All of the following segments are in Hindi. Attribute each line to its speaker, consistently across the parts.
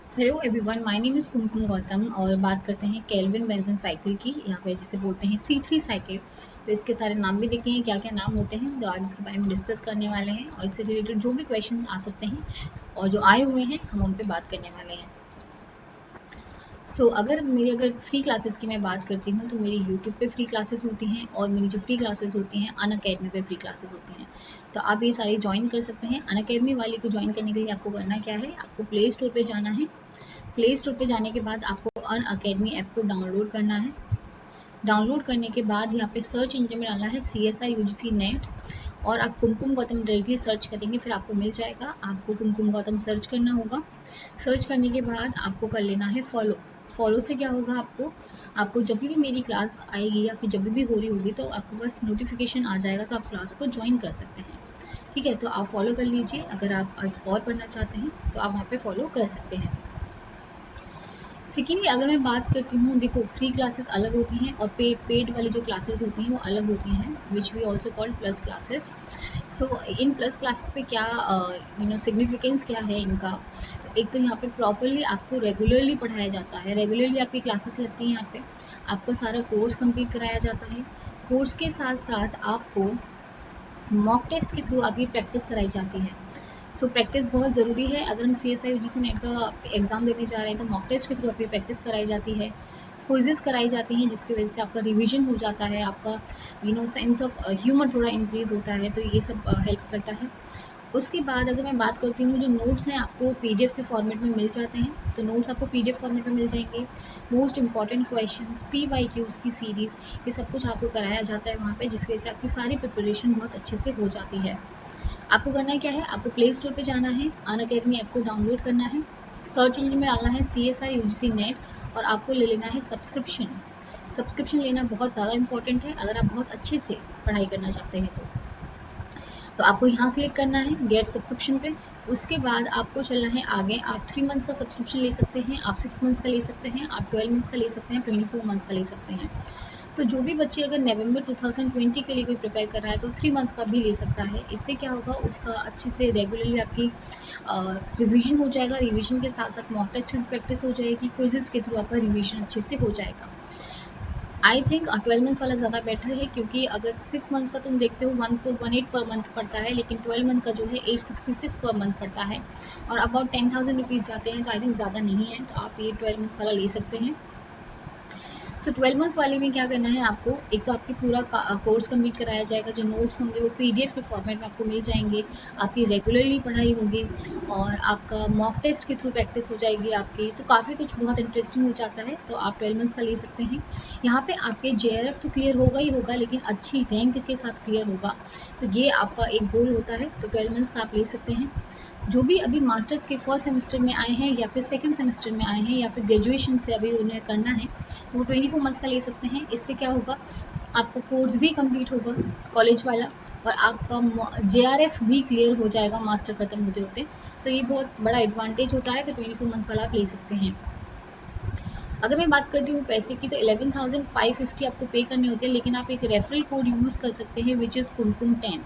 Speaker 1: Hello everyone, my name is Kumkum Gautam और बात करते हैं केल्विन बेंसन साइकिल की। यहाँ पे जिसे बोलते हैं C3 साइकिल। तो इसके सारे नाम भी देखते हैं क्या क्या नाम होते हैं, तो आज इसके बारे में डिस्कस करने वाले हैं और इससे रिलेटेड जो भी क्वेश्चन आ सकते हैं और जो आए हुए हैं हम उन पे बात करने वाले हैं। अगर फ्री क्लासेस की मैं बात करती हूँ तो मेरी यूट्यूब पे फ्री क्लासेस होती हैं और मेरी जो फ्री क्लासेस होती हैं अनअकैडमी पे फ्री क्लासेस होती हैं। तो आप ये सारी ज्वाइन कर सकते हैं। अनअकैडमी वाली को ज्वाइन करने के लिए आपको करना क्या है, आपको प्ले स्टोर पे जाना है। प्ले स्टोर पे जाने के बाद आपको अनअकैडमी ऐप को डाउनलोड करना है। डाउनलोड करने के बाद यहाँ पे सर्च इंजन में डालना है CSI UGC नेट और आप कुमकुम गौतम डायरेक्टली सर्च करेंगे, फिर आपको मिल जाएगा। आपको कुमकुम गौतम सर्च करना होगा। सर्च करने के बाद आपको कर लेना है फॉलो। फॉलो से क्या होगा, आपको जब भी मेरी क्लास आएगी या फिर जब भी हो रही होगी तो आपको बस नोटिफिकेशन आ जाएगा, तो आप क्लास को ज्वाइन कर सकते हैं। ठीक है, तो आप फॉलो कर लीजिए। अगर आप आज और पढ़ना चाहते हैं तो आप वहाँ पे फॉलो कर सकते हैं। सेकेंडली अगर मैं बात करती हूँ, देखो फ्री क्लासेस अलग होती हैं और पेड वाली जो क्लासेस होती हैं वो अलग होती हैं, which we also called plus classes. So in plus classes पे क्या सिग्निफिकेंस क्या है इनका। तो एक तो यहाँ पे प्रॉपरली आपको रेगुलरली पढ़ाया जाता है, रेगुलरली आपकी क्लासेस लगती हैं। यहाँ पे आपका सारा कोर्स कंप्लीट कराया जाता है। कोर्स के साथ साथ आपको मॉक टेस्ट के थ्रू आपकी प्रैक्टिस कराई जाती है। प्रैक्टिस बहुत ज़रूरी है। अगर हम CSI UGC नेट का एग्ज़ाम देने जा रहे हैं तो मॉक टेस्ट के थ्रू अपनी प्रैक्टिस कराई जाती है। क्विजेस कराई जाती हैं जिसकी वजह से आपका रिवीजन हो जाता है, आपका सेंस ऑफ ह्यूमर थोड़ा इंक्रीज होता है, तो ये सब हेल्प करता है। उसके बाद अगर मैं बात करती हूँ, जो नोट्स हैं आपको PDF के फॉर्मेट में मिल जाते हैं। तो नोट्स आपको PDF फॉर्मेट में मिल जाएंगे। मोस्ट इंपॉर्टेंट क्वेश्चंस, PYQs की सीरीज़, ये सब कुछ आपको कराया जाता है वहाँ पे, जिसकी वजह से आपकी सारी प्रिपरेशन बहुत अच्छे से हो जाती है। आपको करना क्या है, आपको प्ले स्टोर पे जाना है, अनअकैडमी ऐप को डाउनलोड करना है, सर्च इंजन में डालना है CSI UGC नेट और आपको ले लेना है सब्सक्रिप्शन। सब्सक्रिप्शन लेना बहुत ज़्यादा इंपॉर्टेंट है अगर आप बहुत अच्छे से पढ़ाई करना चाहते हैं तो आपको यहाँ क्लिक करना है गेट सब्सक्रिप्शन पे। उसके बाद आपको चलना है आगे। आप 3 मंथ्स का सब्सक्रिप्शन ले सकते हैं, आप 6 मंथ्स का ले सकते हैं, आप 12 मंथ्स का ले सकते हैं, 24 मंथ्स का ले सकते हैं। तो जो भी बच्चे अगर नवंबर 2020 के लिए कोई प्रिपेयर कर रहा है तो 3 मंथ्स का भी ले सकता है। इससे क्या होगा, उसका अच्छे से रेगुलरली आपकी रिवीजन हो जाएगा। रिवीजन के साथ साथ मॉक टेस्ट की प्रैक्टिस हो जाएगी, क्विजेस के थ्रू आपका रिवीजन अच्छे से हो जाएगा। आई थिंक 12 मंथ्स वाला ज़्यादा बेटर है, क्योंकि अगर 6 मंथ्स का तुम देखते हो 1418 पर मंथ पड़ता है, लेकिन 12 मंथ का जो है 866 पर मंथ पड़ता है और अबाउट 10,000 रुपीज़ जाते हैं। तो आई थिंक ज़्यादा नहीं है, तो आप ये 12 मंथ्स वाला ले सकते हैं। 12 मंथ्स वाले में क्या करना है, आपको एक तो आपकी पूरा कोर्स कंप्लीट कराया जाएगा। जो नोट्स होंगे वो PDF के फॉर्मेट में आपको मिल जाएंगे। आपकी रेगुलरली पढ़ाई होगी और आपका मॉक टेस्ट के थ्रू प्रैक्टिस हो जाएगी आपकी। तो काफ़ी कुछ बहुत इंटरेस्टिंग हो जाता है, तो आप 12 मंथ्स का ले सकते हैं। यहाँ पे आपके JRF तो क्लियर होगा ही होगा, लेकिन अच्छी रैंक के साथ क्लियर होगा, तो ये आपका एक गोल होता है। तो 12 मंथ्स का आप ले सकते हैं। जो भी अभी मास्टर्स के फर्स्ट सेमेस्टर में आए हैं या फिर सेकंड सेमेस्टर में आए हैं या फिर ग्रेजुएशन से अभी उन्हें करना है, तो वो 24 मंथ्स का ले सकते हैं। इससे क्या होगा, आपका कोर्स भी कंप्लीट होगा कॉलेज वाला और आपका JRF भी क्लियर हो जाएगा मास्टर खत्म होते होते। तो ये बहुत बड़ा एडवांटेज होता है, तो 24 मंथ्स वाला आप ले सकते हैं। अगर मैं बात करती हूँ पैसे की, तो 11,550 आपको पे करने होते हैं, लेकिन आप एक रेफरल कोड यूज़ कर सकते हैं which is Kumkum 10।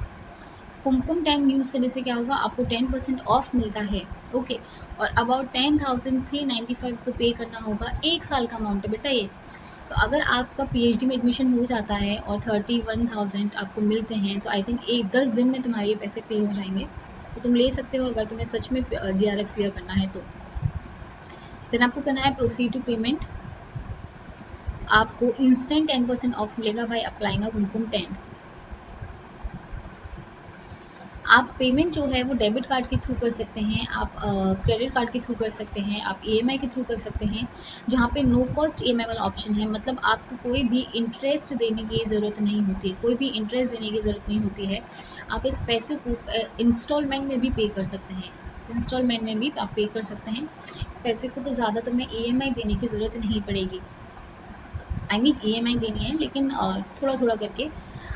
Speaker 1: Kumkum 10 use करने से क्या होगा, आपको 10% ऑफ मिलता है। ओके, और अबाउट 10,395 को पे करना होगा। 1 साल का अमाउंट है बेटा ये। तो अगर आपका PhD में एडमिशन हो जाता है और 31,000 आपको मिलते हैं, तो आई थिंक 10 दिन में तुम्हारे ये पैसे पे हो जाएंगे। तो तुम ले सकते हो अगर तुम्हें सच में JRF क्लियर करना है तो। देन आपको करना है प्रोसीड टू पेमेंट। आपको इंस्टेंट 10% ऑफ मिलेगा बाय अप्लाइंग कुमकुम 10। आप पेमेंट जो है वो डेबिट कार्ड के थ्रू कर सकते हैं, आप क्रेडिट कार्ड के थ्रू कर सकते हैं, आप EMI के थ्रू कर सकते हैं, जहाँ पे नो कॉस्ट EMI वाला ऑप्शन है। मतलब आपको कोई भी इंटरेस्ट देने की ज़रूरत नहीं होती है, कोई भी इंटरेस्ट देने की ज़रूरत नहीं होती है। आप इस पैसे को इंस्टॉलमेंट में भी पे कर सकते हैं, इंस्टॉलमेंट में भी आप पे कर सकते हैं इस पैसे को। तो ज़्यादा तुम्हें EMI देने की ज़रूरत नहीं पड़ेगी। आई मीन EMI देनी है, लेकिन थोड़ा थोड़ा करके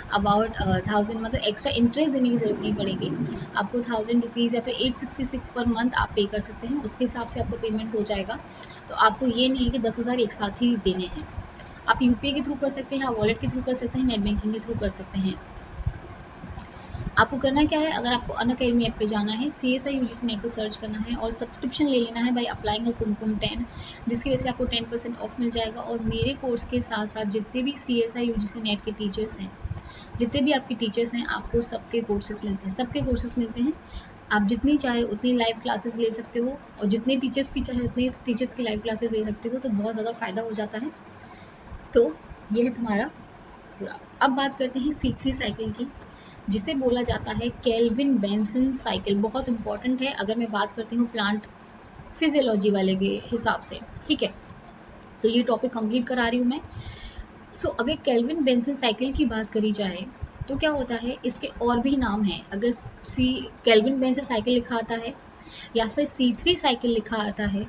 Speaker 1: अबाउट 1000, मतलब एक्स्ट्रा इंटरेस्ट देने की ज़रूरत नहीं पड़ेगी आपको। 1000 रुपीज़ या फिर 866 पर मंथ आप पे कर सकते हैं, उसके हिसाब से आपको पेमेंट हो जाएगा। तो आपको ये नहीं है कि 10,000 एक साथ ही देने हैं। आप UPI के थ्रू कर सकते हैं, आप वॉलेट के थ्रू कर सकते हैं, नेट बैंकिंग के थ्रू कर सकते हैं। आपको करना क्या है, अगर आपको अनअकैडमी ऐप पे जाना है, CSI UGC नेट को सर्च करना है और सब्सक्रिप्शन ले लेना है बाई अप्लाइंग अ कुमकुम 10, जिसकी वजह से आपको 10% ऑफ मिल जाएगा। और मेरे कोर्स के साथ साथ जितने भी CSI UGC नेट के टीचर्स हैं, जितने भी आपके टीचर्स हैं, आपको सबके कोर्सेज मिलते हैं, सबके कोर्सेज मिलते हैं। आप जितनी चाहे उतनी लाइव क्लासेस ले सकते हो, और जितने टीचर्स की चाहे उतने टीचर्स की लाइव क्लासेस ले सकते हो, तो बहुत ज़्यादा फ़ायदा हो जाता है। तो ये है तुम्हारा पूरा। अब बात करते हैं C3 साइकिल की, जिसे बोला जाता है केल्विन बेंसन साइकिल। बहुत इंपॉर्टेंट है अगर मैं बात करती हूँ प्लांट फिजियोलॉजी वाले के हिसाब से, ठीक है। तो ये टॉपिक कंप्लीट करा रही हूँ मैं। अगर केल्विन बेंसन साइकिल की बात करी जाए तो क्या होता है, इसके और भी नाम हैं। अगर केल्विन बेंसन साइकिल लिखा आता है, या फिर C3 साइकिल लिखा आता है,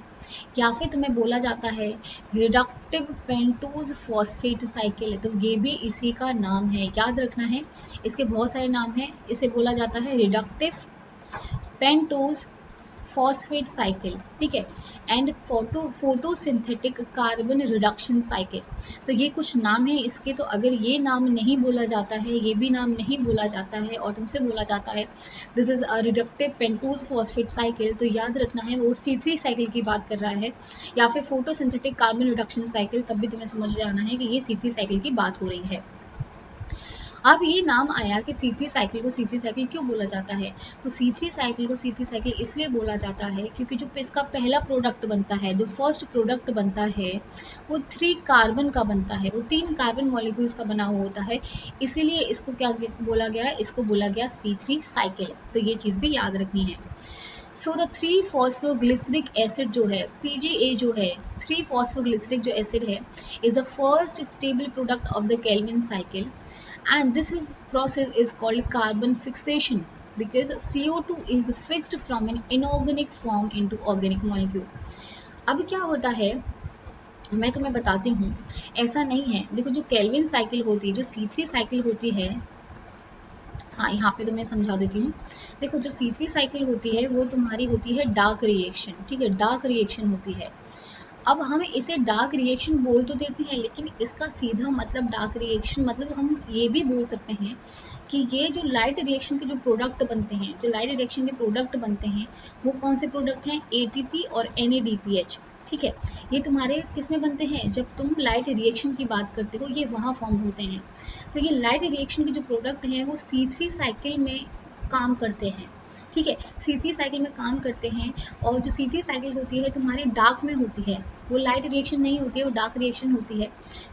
Speaker 1: या फिर तुम्हें बोला जाता है रिडक्टिव पेंटोज फॉस्फेट साइकिल, तो ये भी इसी का नाम है, याद रखना है। इसके बहुत सारे नाम हैं। इसे बोला जाता है रिडक्टिव पेंटोज फॉस्फेट साइकिल, ठीक है, and photosynthetic carbon reduction cycle. तो ये कुछ नाम है इसके। तो अगर ये नाम नहीं बोला जाता है, ये भी नाम नहीं बोला जाता है, और तुमसे बोला जाता है this is a reductive pentose phosphate cycle, तो याद रखना है वो C3 साइकिल की बात कर रहा है, या फिर फोटोसिंथेटिक कार्बन रिडक्शन साइकिल, तब भी तुम्हें समझ जाना है कि ये C3 साइकिल की बात हो रही है। अब ये नाम आया कि C3 साइकिल को C3 साइकिल क्यों बोला जाता है। तो C3 साइकिल को C3 साइकिल इसलिए बोला जाता है क्योंकि जो इसका पहला प्रोडक्ट बनता है, जो फर्स्ट प्रोडक्ट बनता है, वो 3 कार्बन का बनता है, वो 3 कार्बन मॉलिक्यूल्स का बना हुआ होता है। इसीलिए इसको क्या बोला गया है, इसको बोला गया C3 साइकिल। तो ये चीज़ भी याद रखनी है। सो द 3-फॉस्फोग्लिसरिक एसिड जो है, PGA जो है, 3-फॉस्फोग्लिसरिक जो एसिड है, is the first stable product of the Calvin cycle, and this is process is called carbon fixation because CO2 is fixed from an inorganic form into organic molecule। अब क्या होता है, मैं तुम्हें बताती हूँ। ऐसा नहीं है, देखो जो केल्विन साइकिल होती है, जो C3 साइकिल होती है, हाँ यहाँ पे तो मैं समझा देती हूँ। देखो जो C3 साइकिल होती है वो तुम्हारी होती है डार्क रिएक्शन, ठीक है, डार्क रिएक्शन होती है। अब हम इसे डार्क रिएक्शन बोल तो देते हैं, लेकिन इसका सीधा मतलब डार्क रिएक्शन मतलब हम ये भी बोल सकते हैं कि ये जो लाइट रिएक्शन के जो प्रोडक्ट बनते हैं, जो लाइट रिएक्शन के प्रोडक्ट बनते हैं, वो कौन से प्रोडक्ट हैं, ATP और NADPH, ठीक है। ये तुम्हारे किस में बनते हैं, जब तुम लाइट रिएक्शन की बात करते हो, ये वहाँ फॉर्म होते हैं। तो ये लाइट रिएक्शन के जो प्रोडक्ट हैं वो C3 साइकिल में काम करते हैं, ठीक है, C3 साइकिल में काम करते हैं। और जो C3 साइकिल होती है तुम्हारी डार्क में होती है, वो लाइट रिएक्शन नहीं होती है, वो डार्क रिएक्शन होती है।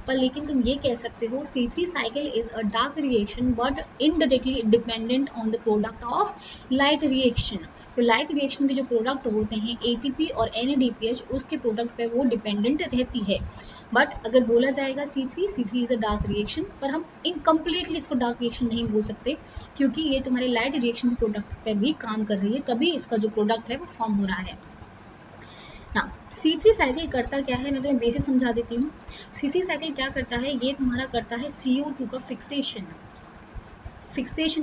Speaker 1: पर लेकिन तुम ये कह सकते हो C3 cycle is a dark reaction but indirectly dependent on the product of light reaction. तो लाइट रिएक्शन के जो प्रोडक्ट होते हैं ATP और NADPH, उसके प्रोडक्ट पे वो डिपेंडेंट रहती है। बट अगर बोला जाएगा C3 is a dark reaction, पर हम इनकम्प्लीटली इसको डार्क रिएक्शन नहीं बोल सकते, क्योंकि ये तुम्हारे लाइट रिएक्शन प्रोडक्ट पे भी काम कर रही है, तभी इसका जो प्रोडक्ट है वो फॉर्म हो रहा है ना। C3 साइकिल करता क्या है, मैं तुम्हें बेसिक समझा देती हूँ। C3 साइकिल क्या करता है, ये तुम्हारा करता है CO2 का फिक्सेशन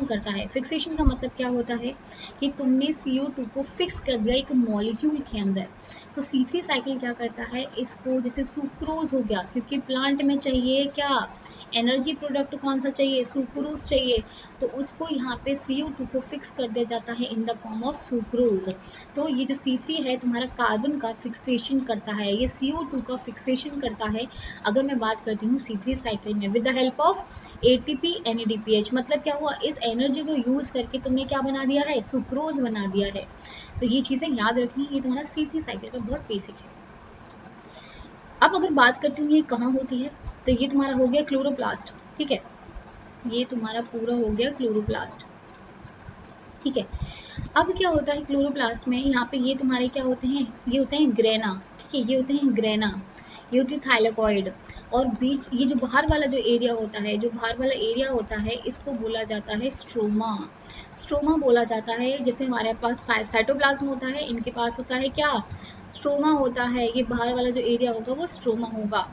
Speaker 1: करता है। फिक्सेशन का मतलब क्या होता है कि तुमने CO2 को फिक्स कर दिया एक मॉलिक्यूल के अंदर। तो C3 साइकिल क्या करता है, इसको जैसे सुक्रोज हो गया, क्योंकि प्लांट में चाहिए क्या, एनर्जी प्रोडक्ट कौन सा चाहिए, सुक्रोज चाहिए, तो उसको यहाँ पे CO2 को फिक्स कर दिया जाता है in the form of sucrose. तो ये जो C3 है तुम्हारा कार्बन का फिक्सेशन करता है, ये CO2 का फिक्सेशन करता है। अगर मैं बात करती हूँ C3 साइकिल में with the help of ATP NADPH, मतलब क्या हुआ, इस एनर्जी को यूज करके तुमने क्या बना दिया है, सुक्रोज बना दिया है। तो ये चीजें याद रखनी, ये तुम्हारा C3 साइकिल का बहुत बेसिक है। अब अगर बात करती हूँ ये कहाँ होती है, तो ये तुम्हारा हो गया क्लोरोप्लास्ट, ठीक है, ये तुम्हारा पूरा हो गया क्लोरोप्लास्ट, ठीक है। अब क्या होता है क्लोरोप्लास्ट में, यहाँ पे ये तुम्हारे क्या होते हैं, ये होते हैं ग्रेना, ठीक है, ये होते हैं ग्रेना, ये होती है थाइलाकॉइड। और बीच ये जो बाहर वाला जो एरिया होता है, जो बाहर वाला एरिया होता है, इसको बोला जाता है स्ट्रोमा। स्ट्रोमा बोला जाता है। जैसे हमारे पास साइटोप्लाज्म होता है, इनके पास होता है क्या, स्ट्रोमा होता है। ये बाहर वाला जो एरिया होगा वो स्ट्रोमा होगा।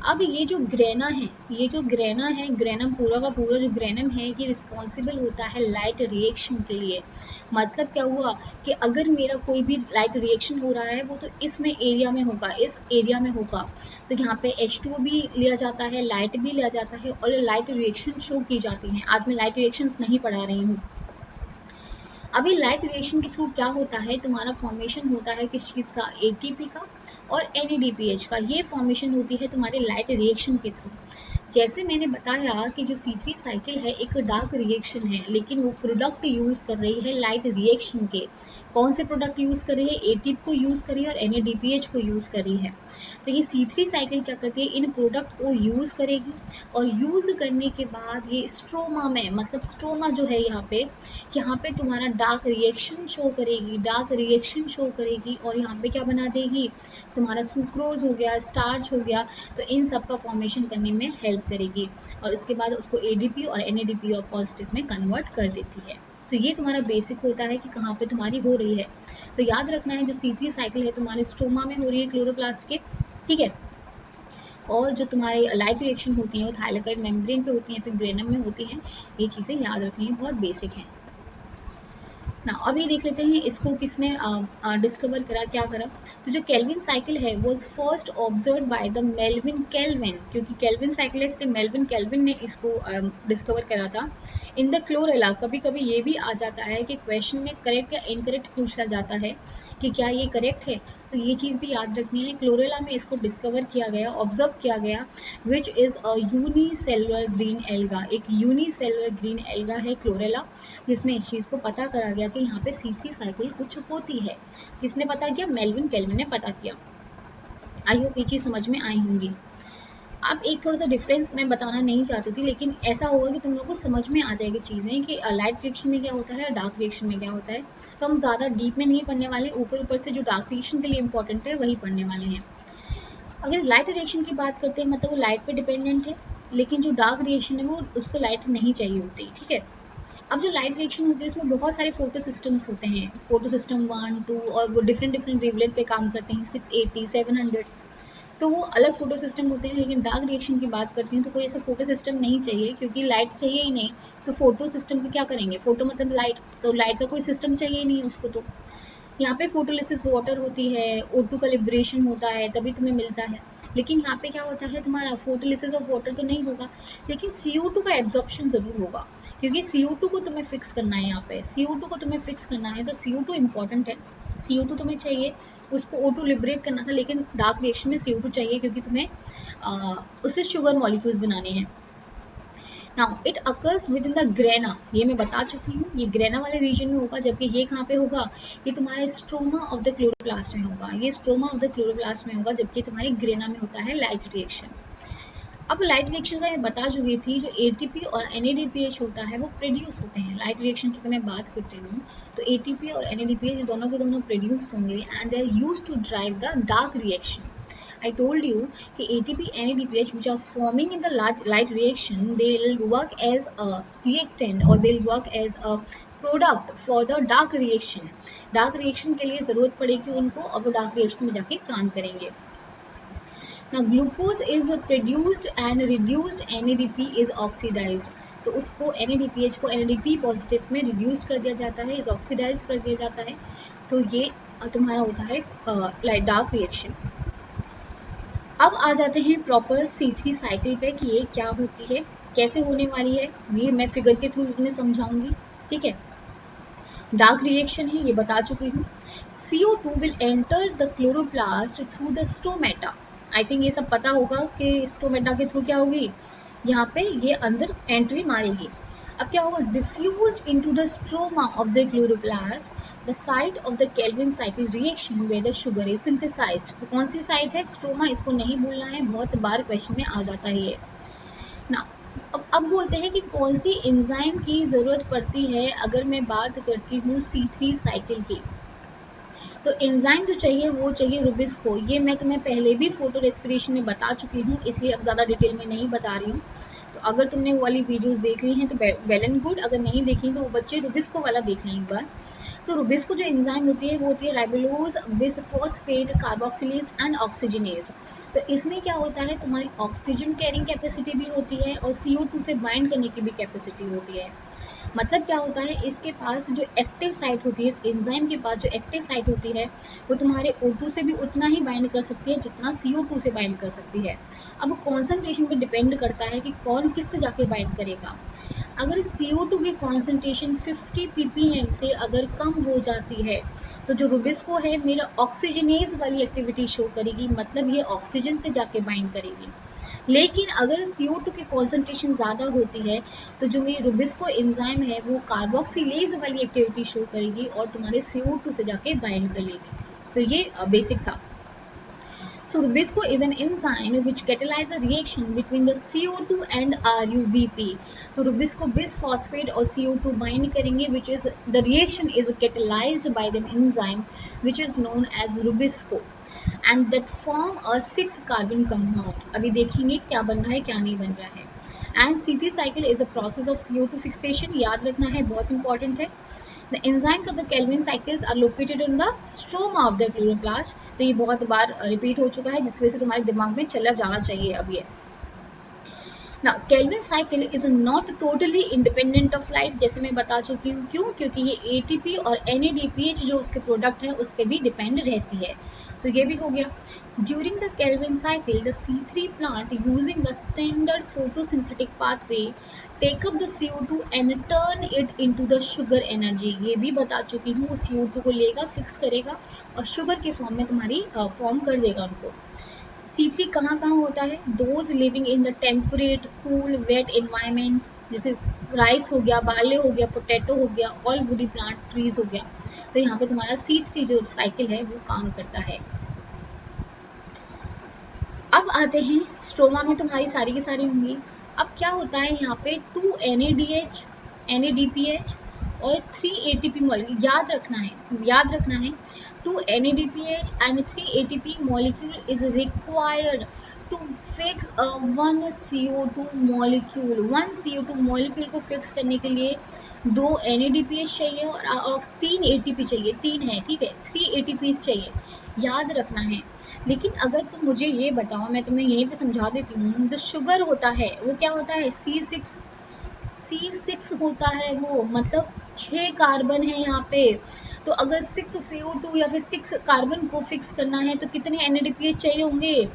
Speaker 1: अब ये जो ग्रेना है, ये जो ग्रेना है, ग्रेनम पूरा का पूरा जो ग्रेनम है, ये रिस्पॉन्सिबल होता है लाइट रिएक्शन के लिए। मतलब क्या हुआ कि अगर मेरा कोई भी लाइट रिएक्शन हो रहा है, वो तो इसमें एरिया में होगा, इस एरिया में होगा। तो यहाँ पे H2O भी लिया जाता है, लाइट भी लिया जाता है, और लाइट रिएक्शन शो की जाती है। आज मैं लाइट रिएक्शंस नहीं पढ़ा रही हूँ, अभी लाइट रिएक्शन के थ्रू क्या होता है, तुम्हारा फॉर्मेशन होता है किस चीज़ का, एटीपी का और NADPH का, ये फॉर्मेशन होती है तुम्हारे लाइट रिएक्शन के थ्रू। जैसे मैंने बताया कि जो C3 साइकिल है एक डार्क रिएक्शन है, लेकिन वो प्रोडक्ट यूज कर रही है लाइट रिएक्शन के। कौन से प्रोडक्ट यूज कर रही है, एटीपी को यूज कर रही है और NADPH को यूज कर रही है। तो ये C3 साइकिल क्या करती है, इन प्रोडक्ट को यूज करेगी और यूज करने के बाद ये स्ट्रोमा में, मतलब स्ट्रोमा जो है यहाँ पे तुम्हारा डार्क रिएक्शन शो करेगी, डार्क रिएक्शन शो करेगी और यहाँ पे क्या बना देगी, तुम्हारा सुक्रोज हो गया, स्टार्च हो गया, तो इन सब का फॉर्मेशन करने में हेल्प करेगी और उसके बाद उसको एडीपी और NADP और पॉजिटिव में कन्वर्ट कर देती है। तो ये तुम्हारा बेसिक होता है कि कहाँ पे तुम्हारी हो रही है। तो याद रखना है जो C3 साइकिल है तुम्हारे स्ट्रोमा में हो रही है क्लोरोप्लास्ट के, ठीक है। और जो तुम्हारी लाइट रिएक्शन होती है वो थाइलाकॉइड मेम्ब्रेन पे होती है, फिर ग्रेनम में होती हैं। ये चीज़ें याद रखनी है, बहुत बेसिक हैं ना। अभी देख लेते हैं इसको किसने डिस्कवर करा, क्या करा। तो जो केल्विन साइकिल है वो first observe by the Melvin kelvin, क्योंकि केल्विन साइकिल है इसलिए मेल्विन केल्विन ने इसको डिस्कवर करा था। इन द क्लोरेला, कभी कभी ये भी आ जाता है कि क्वेश्चन में करेक्ट या इनकरेक्ट पूछा जाता है कि क्या ये करेक्ट है, तो ये चीज़ भी याद रखनी है। क्लोरेला में इसको डिस्कवर किया गया, ऑब्जर्व किया गया, which is a unicellular green alga, एक यूनिसेलुलर ग्रीन एल्गा है क्लोरेला, जिसमें इस चीज़ को पता करा गया कि यहाँ पे C3 साइकिल कुछ होती है। किसने पता किया, मेल्विन केल्विन ने पता किया। आई होप ये चीज़ समझ में आई होंगी। अब एक थोड़ा सा डिफरेंस मैं बताना नहीं चाहती थी, लेकिन ऐसा होगा कि तुम लोगों को समझ में आ जाएगी चीज़ें कि लाइट रिएक्शन में क्या होता है, डार्क रिएक्शन में क्या होता है। तो हम ज़्यादा डीप में नहीं पढ़ने वाले, ऊपर ऊपर से जो डार्क रिएक्शन के लिए इंपॉर्टेंट है वही पढ़ने वाले हैं। अगर लाइट रिएक्शन की बात करते हैं मतलब वो लाइट पे डिपेंडेंट है, लेकिन जो डार्क रिएक्शन है वो उसको लाइट नहीं चाहिए होती, ठीक है। अब जो लाइट रिएक्शन होती है उसमें बहुत सारे फोटो सिस्टम्स होते हैं, फोटो सिस्टम 1, 2 और वो डिफरेंट डिफरेंट वेवलेंथ पे काम करते हैं, 680, 700, तो वो अलग फोटो सिस्टम होते हैं। लेकिन डार्क रिएक्शन की बात करती हूँ तो कोई ऐसा फोटो सिस्टम नहीं चाहिए, क्योंकि लाइट चाहिए ही नहीं, तो फोटो सिस्टम का क्या करेंगे, फोटो मतलब लाइट, तो लाइट का कोई सिस्टम चाहिए ही नहीं उसको। तो यहाँ पे फोटोलिसिस वाटर होती है, O2 का लिबरेशन होता है तभी तुम्हें मिलता है। लेकिन यहाँ पे क्या होता है, तुम्हारा फोटोलिसिस ऑफ वाटर तो नहीं होगा, लेकिन CO2 का एब्जॉर्प्शन जरूर होगा, क्योंकि CO2 को तुम्हें फिक्स करना है। यहाँ पे CO2 को तुम्हें फिक्स करना है, तो CO2 इंपॉर्टेंट है, CO2 तुम्हें चाहिए, उसको O2 लिबरेट करना था, लेकिन डार्क रिएक्शन में CO2 चाहिए क्योंकि तुम्हें उससे शुगर मॉलिक्यूल्स बनाने हैं। Now it occurs with in the grana, ये मैं बता चुकी हूँ, ये ग्रेना वाले रीजन में होगा, जबकि ये कहाँ पे होगा, ये तुम्हारे स्ट्रोमा ऑफ द क्लोरोप्लास्ट में होगा, ये स्ट्रोमा ऑफ द क्लोरोप्लास्ट में होगा, जबकि तुम्हारे ग्रेना में होता है लाइट रिएक्शन। अब लाइट रिएक्शन का मैं बता चुकी थी, जो ATP और NADPH होता है वो प्रोड्यूस होते हैं। लाइट रिएक्शन की मैं बात करती हूँ तो ATP और NADPH दोनों के दोनों प्रोड्यूस होंगे and they are used to drive the dark reaction. I told you कि ATP, NADPH which are forming in the light reaction, they'll work as a reactant or they'll work as a product for the dark reaction. Dark reaction के लिए ज़रूरत पड़ेगी उनको और वो dark reaction में जाके काम करेंगे। Now glucose is produced and reduced, NADP is oxidized. तो उसको NADPH को NADP पॉजिटिव में रिड्यूस कर दिया जाता है, इज ऑक्सीडाइज कर दिया जाता है। तो ये तुम्हारा होता है डार्क रिएक्शन। अब आ जाते हैं प्रॉपर C3 साइकिल पे कि ये क्या होती है, कैसे होने वाली है, ये मैं फिगर के थ्रू तुम्हें समझाऊंगी, ठीक है। डार्क रिएक्शन है ये बता चुकी हूँ। CO2 will enter the chloroplast through the stomata. I think ये सब पता होगा कि स्टोमेटा के थ्रू क्या होगी, यहाँ पे ये अंदर एंट्री मारेगी। अब क्या होगा, diffuse into the stroma of the chloroplast, the site of the Calvin cycle reaction where the sugar is synthesized. तो कौन सी साइट है, स्ट्रोमा, इसको नहीं भूलना है, बहुत बार क्वेश्चन में आ जाता है ये ना। अब बोलते हैं कि कौन सी एंजाइम की जरूरत पड़ती है। अगर मैं बात करती हूँ C3 साइकिल की, तो एंजाइम जो चाहिए वो चाहिए रुबिस्को। ये मैं तुम्हें पहले भी फोटो रेस्पिरेशन में बता चुकी हूँ, इसलिए अब ज़्यादा डिटेल में नहीं बता रही हूँ। तो अगर तुमने वो वाली वीडियोस देख ली हैं तो वेल एंड गुड, अगर नहीं देखी तो वो बच्चे रुबिस्को वाला देख लें एक बार। तो रुबिस्को जो एंजाइम होती है वो होती है राइबोलोज बिसफॉस्फेट कार्बोक्सिलेज एंड ऑक्सीजनेज। तो इसमें क्या होता है, तुम्हारी ऑक्सीजन कैरिंग कैपेसिटी भी होती है और CO2 से बाइंड करने की भी कैपेसिटी होती है। मतलब क्या होता है, इसके पास जो एक्टिव साइट होती है, इस एंजाइम के पास जो एक्टिव साइट होती है वो तुम्हारे O2 से भी उतना ही बाइंड कर सकती है जितना CO2 से बाइंड कर सकती है। अब कॉन्सेंट्रेशन पे डिपेंड करता है कि कौन किससे जाके बाइंड करेगा। अगर CO2 की कॉन्सेंट्रेशन 50 ppm से अगर कम हो जाती है तो जो रुबिस्को है मेरा ऑक्सीजनेज वाली एक्टिविटी शो करेगी, मतलब ये ऑक्सीजन से जाके बाइंड करेगी। लेकिन अगर CO2 की कॉन्सेंट्रेशन ज़्यादा होती है तो जो मेरी रुबिस्को एंजाइम है वो कार्बोक्सिलेज वाली एक्टिविटी शो करेगी और तुम्हारे CO2 से जाके बाइंड कर लेगी। तो ये बेसिक था। So Rubisco is an enzyme which catalyzes a reaction between the CO2 and RUBP. तो Rubisco bisphosphate और CO2 bind करेंगे, which is the reaction is catalyzed by the enzyme which is known as Rubisco, and that form a 6 carbon compound. अभी देखेंगे क्या बन रहा है क्या नहीं बन रहा है. And CP cycle is a process of CO2 fixation. याद रखना है, बहुत इंपॉर्टेंट है. The enzymes of the Calvin cycles are located in the stroma of the chloroplast. तो ये बहुत बार रिपीट हो चुका है जिसकी वजह से तुम्हारे दिमाग में चला जाना चाहिए अब ये. Now Calvin cycle is not totally independent of light, जैसे मैं बता चुकी हूँ. क्यों? क्योंकि ये ATP और NADPH जो उसके प्रोडक्ट है उस पर भी डिपेंड रहती है. तो ये भी हो गया. During the Calvin cycle, the C3 plant using the standard photosynthetic pathway take up the CO2 and turn it into the sugar energy. ये भी बता चुकी हूँ. CO2 को लेगा, फिक्स करेगा और शुगर के फॉर्म में तुम्हारी फॉर्म कर देगा उनको. C3 कहाँ कहाँ होता है? Those living in the temperate, cool, wet environments, जैसे राइस हो गया, बार्ले हो गया, पोटैटो हो गया, ऑल वुडी प्लांट, ट्रीज हो गया. तो यहाँ पे तुम्हारा C3 जो साइकिल है वो काम करता है. अब आते हैं स्ट्रोमा में तुम्हारी सारी की सारी होंगी. अब क्या होता है यहाँ पे 2 NADH, NADPH और 3 ATP मॉलिक्यूल. याद रखना है 2 NADPH and 3 ATP molecule is required to fix a 1 CO2 molecule. 1 CO2 molecule को फिक्स करने के लिए 2 NADPH चाहिए और 3 ATP चाहिए. 3 है, ठीक है, 3 ATPs चाहिए. याद रखना है. लेकिन अगर तुम मुझे ये बताओ, मैं तुम्हें यहीं पे समझा देती हूँ. जो शुगर होता है वो क्या होता है? C6 होता है वो, मतलब 6 कार्बन है यहाँ पे. तो अगर 6 CO2 या फिर 6 कार्बन को फिक्स करना है तो कितने NADPH चाहिए होंगे?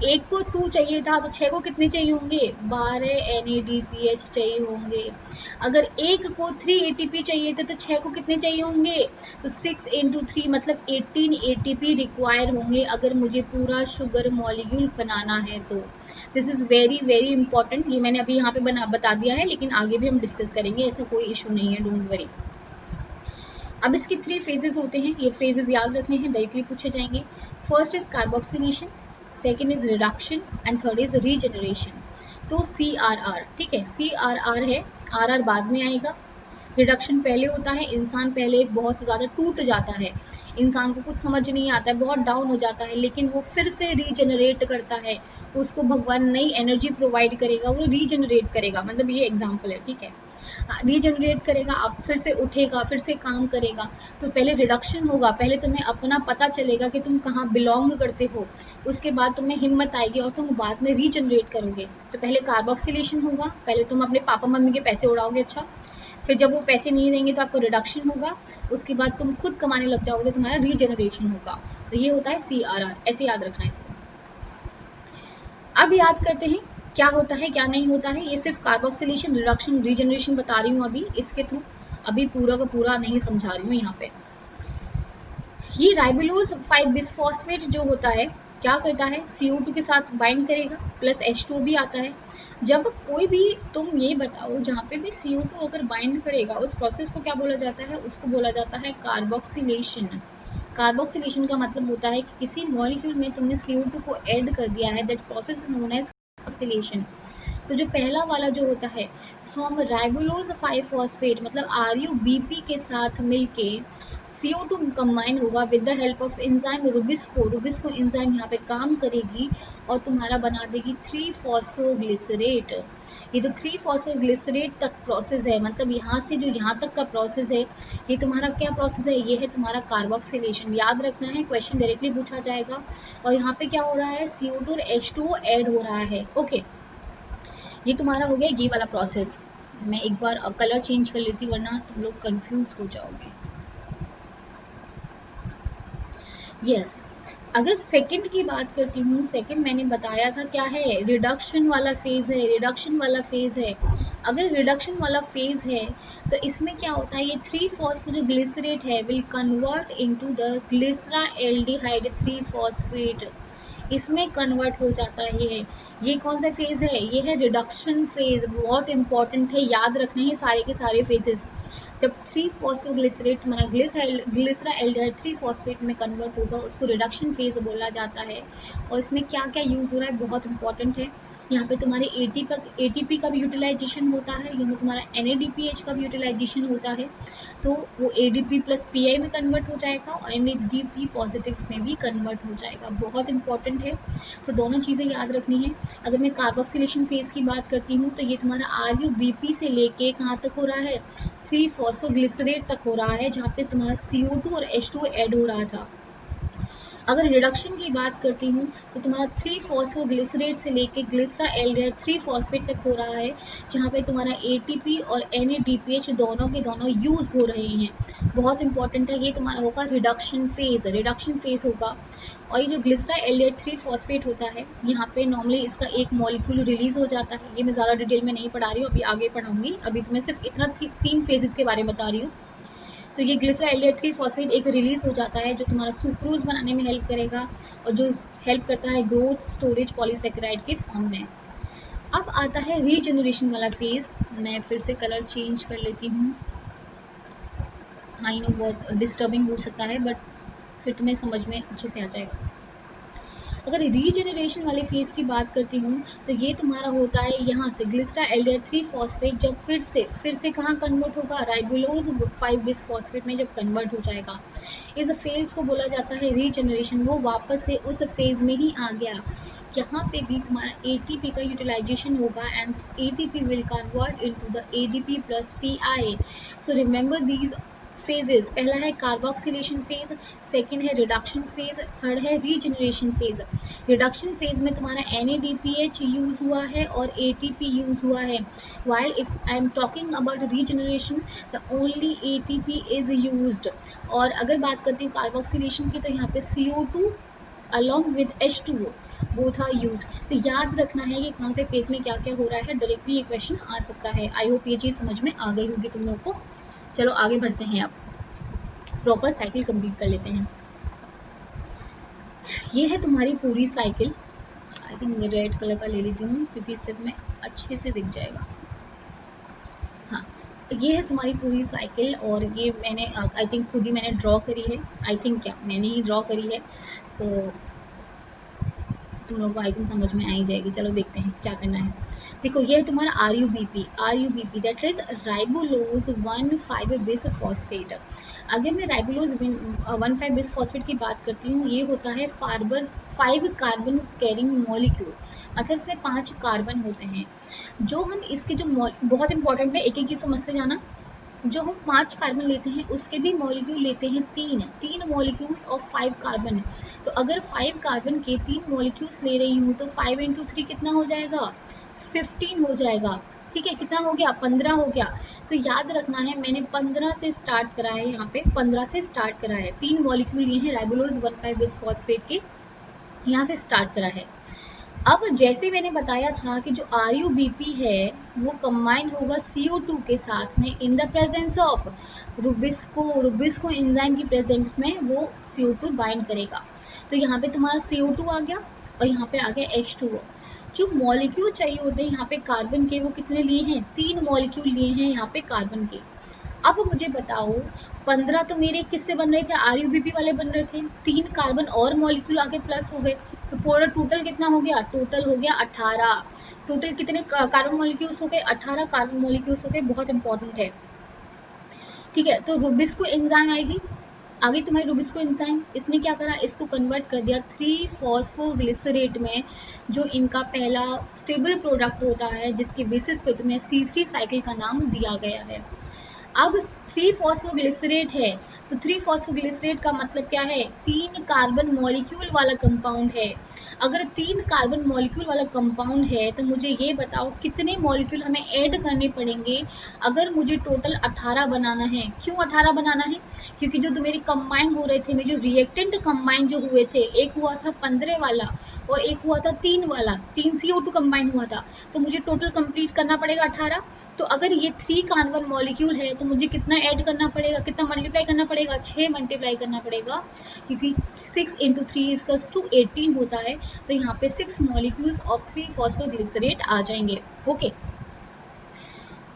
Speaker 1: एक को 2 चाहिए था तो 6 को कितने चाहिए होंगे? 12 NADPH चाहिए होंगे. अगर एक को 3 ATP चाहिए थे तो 6 को कितने चाहिए होंगे? तो 6 × 3 मतलब 18 ATP रिक्वायर होंगे अगर मुझे पूरा शुगर मॉलिक्यूल बनाना है तो. This is very very important. ये मैंने अभी यहाँ पे बता दिया है, लेकिन आगे भी हम डिस्कस करेंगे, ऐसा कोई इशू नहीं है, डोंट वरी. अब इसके 3 फेजेस होते हैं. ये फेजेस याद रखने हैं, डायरेक्टली पूछे जाएंगे. First is carboxylation, second is reduction and third is regeneration. तो CRR, ठीक है, CRR है, RR बाद में आएगा. रिडक्शन पहले होता है. इंसान पहले बहुत ज़्यादा टूट जाता है, इंसान को कुछ समझ नहीं आता है, बहुत डाउन हो जाता है, लेकिन वो फिर से रीजनरेट करता है. उसको भगवान नई एनर्जी प्रोवाइड करेगा, वो रीजनरेट करेगा, मतलब ये एग्जाम्पल है, ठीक है. रीजनरेट करेगा, आप फिर से उठेगा, फिर से काम करेगा. तो पहले रिडक्शन होगा, पहले तुम्हें अपना पता चलेगा कि तुम कहाँ बिलोंग करते हो. उसके बाद तुम्हें हिम्मत आएगी और तुम बाद में रीजनरेट करोगे. तो पहले कार्बोक्सिलेशन होगा, पहले तुम अपने पापा मम्मी के पैसे उड़ाओगे, अच्छा, फिर जब वो पैसे नहीं देंगे तो आपको रिडक्शन होगा, उसके बाद तुम खुद कमाने लग जाओगे, तो तुम्हारा रीजनरेशन होगा. तो ये होता है CRR, ऐसे याद रखना है इसको. अब याद करते हैं क्या होता है क्या नहीं होता है. ये सिर्फ कार्बोक्सिलेशन, रिडक्शन, रीजनरेशन बता रही हूँ अभी इसके थ्रू, अभी पूरा का पूरा नहीं समझा रही हूँ यहाँ पे. ये राइबोलोज 5 बिसफॉस्फेट जो होता है क्या करता है? CO2 के साथ बाइंड करेगा, प्लस H2O भी आता है. जब कोई भी, तुम ये बताओ, जहाँ पे भी CO2 अगर बाइंड करेगा उस प्रोसेस को क्या बोला जाता है? उसको बोला जाता है कार्बोक्सिलेशन. कार्बोक्सिलेशन का मतलब होता है कि किसी मॉलिक्यूल में तुमने CO2 को ऐड कर दिया है, that process known as carboxylation. तो जो पहला वाला जो होता है, फ्रॉम राइबोलोज 5 फॉस्फेट मतलब RUBP के साथ मिलके CO2 कंबाइन होगा with the help of enzyme rubisco. Rubisco enzyme यहाँ पे काम करेगी और तुम्हारा बना देगी 3-फॉस्फोग्लिसरेट. ये तो 3-फॉस्फोग्लिसरेट तक प्रोसेस है, मतलब यहाँ से जो यहाँ तक का प्रोसेस है, ये तुम्हारा क्या प्रोसेस है? ये है तुम्हारा कार्बोक्सिलेशन. याद रखना है, क्वेश्चन डायरेक्टली पूछा जाएगा. और यहाँ पे क्या हो रहा है? CO2 और H2O ऐड हो रहा है. ओके, ये तुम्हारा हो गया ये वाला प्रोसेस. मैं एक बार कलर चेंज कर लेती वरना तुम लोग कंफ्यूज हो जाओगे। यस, अगर सेकंड की बात करती हूँ, सेकंड मैंने बताया था क्या है, रिडक्शन वाला फेज है, रिडक्शन वाला फेज है। अगर रिडक्शन वाला फेज है तो इसमें क्या होता है, ये 3-फॉस्फोग्लिसरेट है will convert into the glyceraldehyde three phosphate, इसमें कन्वर्ट हो जाता है। ये कौन सा फेज है, ये है रिडक्शन फेज, बहुत इंपॉर्टेंट है, याद रखना है सारे के सारे फेजेस। जब 3-फॉस्फोग्लिसरेट हमारा ग्लिसरा एल्डिहाइड 3-फॉस्फेट में कन्वर्ट होगा उसको रिडक्शन फेज बोला जाता है। और इसमें क्या क्या यूज हो रहा है बहुत इंपॉर्टेंट है। यहाँ पे तुम्हारे एटीपी का भी यूटिलाइजेशन होता है, यहाँ तुम्हारा NADPH का भी यूटिलाइजेशन होता है, तो वो ADP प्लस PI में कन्वर्ट हो जाएगा और NADP पॉजिटिव में भी कन्वर्ट हो जाएगा, बहुत इंपॉर्टेंट है। तो दोनों चीज़ें याद रखनी है। अगर मैं कार्बोक्सिलेशन फेज की बात करती हूँ तो ये तुम्हारा RUBP से लेके कहाँ तक हो रहा है, 3-फॉस्फोग्लिसरेट तक हो रहा है, जहाँ पे तुम्हारा CO2 और H2 ऐड हो रहा था। अगर रिडक्शन की बात करती हूँ तो तुम्हारा 3-फॉस्फोग्लिसरेट से लेके ग्लिसरा एल्डिहाइड 3-फॉस्फेट तक हो रहा है, जहाँ पे तुम्हारा ATP और NADPH दोनों के दोनों यूज हो रहे हैं, बहुत इंपॉर्टेंट है। ये तुम्हारा होगा रिडक्शन फेज होगा। और ये जो ग्लिसरा एल्डिहाइड 3-फॉस्फेट होता है, यहाँ पे नॉर्मली इसका एक मॉलिक्यूल रिलीज हो जाता है, ये मैं ज़्यादा डिटेल में नहीं पढ़ा रही हूँ, अभी आगे पढ़ाऊंगी, अभी तो मैं सिर्फ इतना 3 फेजेस के बारे में बता रही हूँ। तो ये ग्लिसरा एल्डिहाइड 3-फॉस्फेट एक रिलीज हो जाता है जो तुम्हारा सुक्रोज बनाने में हेल्प करेगा और जो हेल्प करता है ग्रोथ स्टोरेज पॉलीसेकेराइड के फॉर्म में। अब आता है रीजनरेशन वाला फेज, मैं फिर से कलर चेंज कर लेती हूँ, आई नो बहुत डिस्टर्बिंग हो सकता है बट फिर तुम्हें समझ में अच्छे से आ जाएगा। अगर रीजनरेशन वाले फेज की बात करती हूँ तो ये तुम्हारा होता है यहाँ से ग्लिसरा एल्डिहाइड 3-फॉस्फेट जब फिर से कहाँ कन्वर्ट होगा, राइबोलोज 5-बिसफॉस्फेट में जब कन्वर्ट हो जाएगा, इस फेज को बोला जाता है रीजनरेशन। वो वापस से उस फेज में ही आ गया, यहाँ पे भी तुम्हारा ATP का यूटिलाइजेशन होगा and ATP will convert into the ADP plus PI। So remember these phases, पहला है कार्बोक्सिलेशन फेज, सेकंड है रिडक्शन फेज, थर्ड है रीजनरेशन फेज। रिडक्शन फेज में तुम्हारा NADPH यूज हुआ है और ATP यूज हुआ है, while if I am talking about regeneration the only ATP is used। और अगर बात करती हूँ कार्बोक्सिलेशन की तो यहाँ पे CO2 along with H2O both are used। तो याद रखना है कि कौन से फेज में क्या क्या हो रहा है, डायरेक्टली ये क्वेश्चन आ सकता है। आई होप ये चीज़ समझ में आ गई होगी तुम लोग को। चलो आगे बढ़ते हैं, अब प्रॉपर साइकिल कंप्लीट कर लेते हैं। ये है तुम्हारी पूरी cycle, I think red colour का ले लेती हूँ क्योंकि इससे तुम्हें अच्छे से दिख जाएगा। हाँ, ये है तुम्हारी पूरी साइकिल और ये मैंने आई थिंक खुद ही मैंने ड्रॉ करी है, आई थिंक क्या मैंने ही ड्रॉ करी है। सो तुम लोगों को आई थिंक समझ में आ ही जाएगी। चलो देखते हैं क्या करना है। देखो ये है तुम्हारा RUBP दैट इज राइबोलोज 1,5-बिसफॉस्फेट। अगर मैं राइबोलोज 1,5-बिसफॉस्फेट की बात करती हूँ, ये होता है 5 कार्बन कैरिंग मॉलिक्यूल, मतलब से 5 कार्बन होते हैं। जो हम इसके जो बहुत इंपॉर्टेंट है, एक एक की समझ से जाना। जो हम 5 कार्बन लेते हैं उसके भी मॉलिक्यूल लेते हैं 3 मॉलिक्यूल्स ऑफ 5 कार्बन। तो अगर 5 कार्बन के 3 मॉलिक्यूल्स ले रही हूँ तो 5 इंटू 3 कितना हो जाएगा, 15 हो जाएगा। ठीक है, कितना हो गया, 15 हो गया। तो याद रखना है मैंने 15 से स्टार्ट करा है, यहाँ पे 15 से स्टार्ट करा है, 3 मॉलिक्यूल लिए हैं राइबोलोज 1,5-बिसफॉस्फेट के, यहाँ से स्टार्ट करा है। अब जैसे मैंने बताया था कि जो RUBP है वो कंबाइन होगा CO2 के साथ में in the presence of Rubisco enzyme की प्रेजेंट में वो CO2 बाइंड करेगा। तो यहाँ पे तुम्हारा CO2 आ गया और यहाँ पे आ गया H2O। जो मॉलिक्यूल चाहिए होते हैं यहाँ पे कार्बन के, वो कितने लिए हैं, 3 मॉलिक्यूल लिए हैं यहाँ पे कार्बन के। अब मुझे बताओ 15 तो मेरे किससे बन रहे थे, RUBP वाले बन रहे थे, 3 कार्बन और मॉलिक्यूल आगे प्लस हो गए, तो पूरा टोटल कितना हो गया, टोटल हो गया 18। टोटल कितने कार्बन मॉलिक्यूल्स हो गए, 18 कार्बन मॉलिक्यूल्स हो गए, बहुत इंपॉर्टेंट है। ठीक है, तो रुबिस्को एंजाइम आगे तुम्हारी रुबिस्को एंजाइम, इसने क्या करा, इसको कन्वर्ट कर दिया 3-फॉस्फोग्लिसरेट में, जो इनका पहला स्टेबल प्रोडक्ट होता है जिसके बेसिस पे तुम्हें C3 साइकिल का नाम दिया गया है। अब 3-फॉस्फोग्लिसरेट है तो 3-फॉस्फोग्लिसरेट का मतलब क्या है, 3 कार्बन मॉलिक्यूल वाला कंपाउंड है। अगर 3 कार्बन मॉलिक्यूल वाला कंपाउंड है तो मुझे ये बताओ कितने मॉलिक्यूल हमें ऐड करने पड़ेंगे अगर मुझे टोटल 18 बनाना है। क्यों 18 बनाना है? क्योंकि जो मेरे कंबाइन हो रहे थे, मेरे जो रिएक्टेंट कंबाइन जो हुए थे, एक हुआ था 15 वाला और एक हुआ था 3 वाला, 3 CO2 कंबाइन हुआ था, तो मुझे टोटल कंप्लीट करना पड़ेगा 18। तो अगर ये 3 कार्बन मॉलिक्यूल है तो मुझे कितना ऐड करना पड़ेगा, कितना मल्टीप्लाई करना पड़ेगा? 6 मल्टीप्लाई करना पड़ेगा, क्योंकि 6 × 3 = 18 होता है। तो यहाँ पे 6 मॉलिक्यूल्स ऑफ 3-फॉस्फोग्लिसरेट आ जाएंगे। ओके,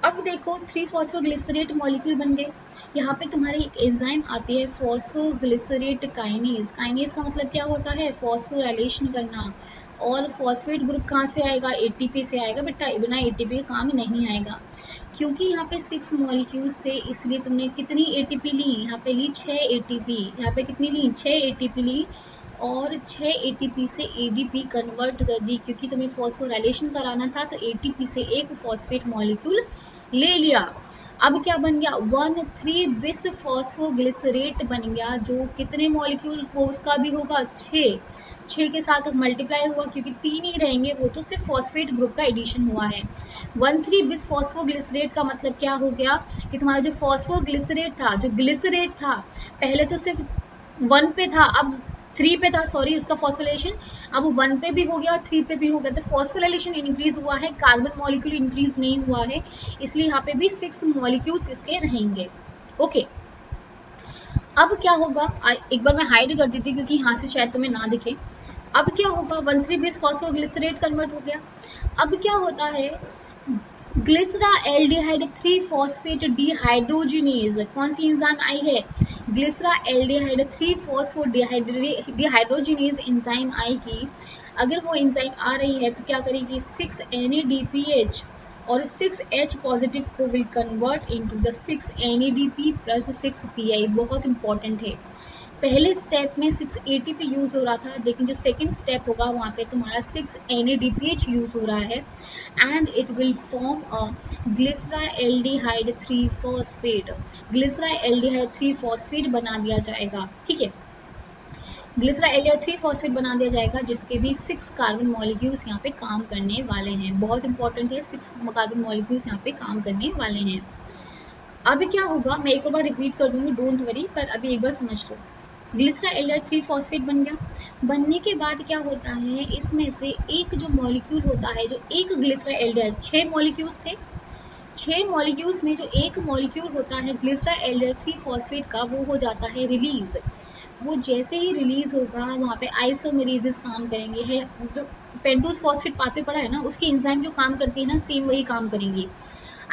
Speaker 1: अब देखो 3-फॉस्फोग्लिसरेट मॉलिक्यूल बन गए। यहाँ पे तुम्हारी एक एंजाइम आती है फॉस्फोग्लिसरेट काइनेज। काइनेज का मतलब क्या होता है? फॉस्फोराइलेशन करना। और फॉस्फेट ग्रुप कहाँ से आएगा? ATP से आएगा बेटा, बिना ATP का काम नहीं आएगा। क्योंकि यहाँ पे 6 मॉलिक्यूल्स थे, इसलिए तुमने कितनी ATP ली? यहाँ पे ली 6 ATP। यहाँ पे कितनी ली? 6 ATP ली और 6 ATP से ADP कन्वर्ट कर दी, क्योंकि तुम्हें फॉस्फोराइलेशन कराना था तो ATP से एक फॉस्फेट मॉलिक्यूल ले लिया। अब क्या बन गया? 1,3-bis फॉस्फोग्लिसरेट बन गया, जो कितने मॉलिक्यूल को उसका भी होगा? 6। 6 के साथ मल्टीप्लाई हुआ, क्योंकि 3 ही रहेंगे, वो तो सिर्फ फॉस्फेट ग्रुप का एडिशन हुआ है। 1,3-bis फॉस्फोग्लिसरेट का मतलब क्या हो गया कि तुम्हारा जो फॉस्फोग्लिसरेट था, जो ग्लिसरेट था, पहले तो सिर्फ 1 पे था, अब 3 पे था, सॉरी, उसका फॉस्फोराइलेशन अब 1 पे भी हो गया और 3 पे भी हो गया। तो फॉस्फोराइलेशन इंक्रीज हुआ है, कार्बन मॉलिक्यूल इंक्रीज नहीं हुआ है, इसलिए यहाँ पे भी 6 मॉलिक्यूल्स इसके रहेंगे। ओके, अब क्या होगा? एक बार मैं हाइड कर देती क्योंकि यहाँ से शायद तुम्हें ना दिखे। अब क्या होगा? 1,3-bis फॉस्फोग्लिसरेट कन्वर्ट हो गया। अब क्या होता है? ग्लिसरा एल्डिहाइड 3-फॉस्फेट डिहाइड्रोजिनेज, कौन सी एंजाइम आई है? ग्लिसरा एल्डिहाइड 3-फॉस्फोडिहाइड्रोजिनेज एंजाइम आएगी। अगर वो एंजाइम आ रही है तो क्या करेगी? 6 NADPH और 6H पॉजिटिव को will convert into the 6 NADP + 6 PI। बहुत इंपॉर्टेंट है। पहले स्टेप में 6 ATP यूज हो रहा था, लेकिन जो सेकंड स्टेप होगा वहाँ पे तुम्हारा 6 NADPH यूज हो रहा है and it will form a glyceraldehyde three phosphate. Glyceraldehyde three phosphate बना दिया जाएगा। ठीक है, ग्लिसरा एल्डिहाइड 3-फॉस्फेट बना दिया जाएगा, जिसके भी 6 कार्बन मॉलिक्यूल्स यहाँ पे काम करने वाले हैं। बहुत इंपॉर्टेंट है, 6 कार्बन मॉलिक्यूल्स यहाँ पे काम करने वाले हैं। अभी क्या होगा, मैं एक और बार रिपीट कर दूंगी, डोंट वरी, पर अभी एक बार समझ लो। ग्लिसरा एल्डिहाइड 3-फॉस्फेट बन गया। बनने के बाद क्या होता है? इसमें से एक जो मॉलिक्यूल होता है, जो एक ग्लिसरा एल्डिहाइड, 6 मॉलिक्यूल्स थे, 6 मॉलिक्यूल्स में जो एक मॉलिक्यूल होता है ग्लिसरा एल्डिहाइड 3-फॉस्फेट का, वो हो जाता है रिलीज। वो जैसे ही रिलीज होगा वहाँ पे आइसोमेरेजेस काम करेंगे। है जो पेंटोज फॉस्फेट पाथवे पड़ा है ना, उसकी एंजाइम जो काम करती है ना, सेम वही काम करेंगी।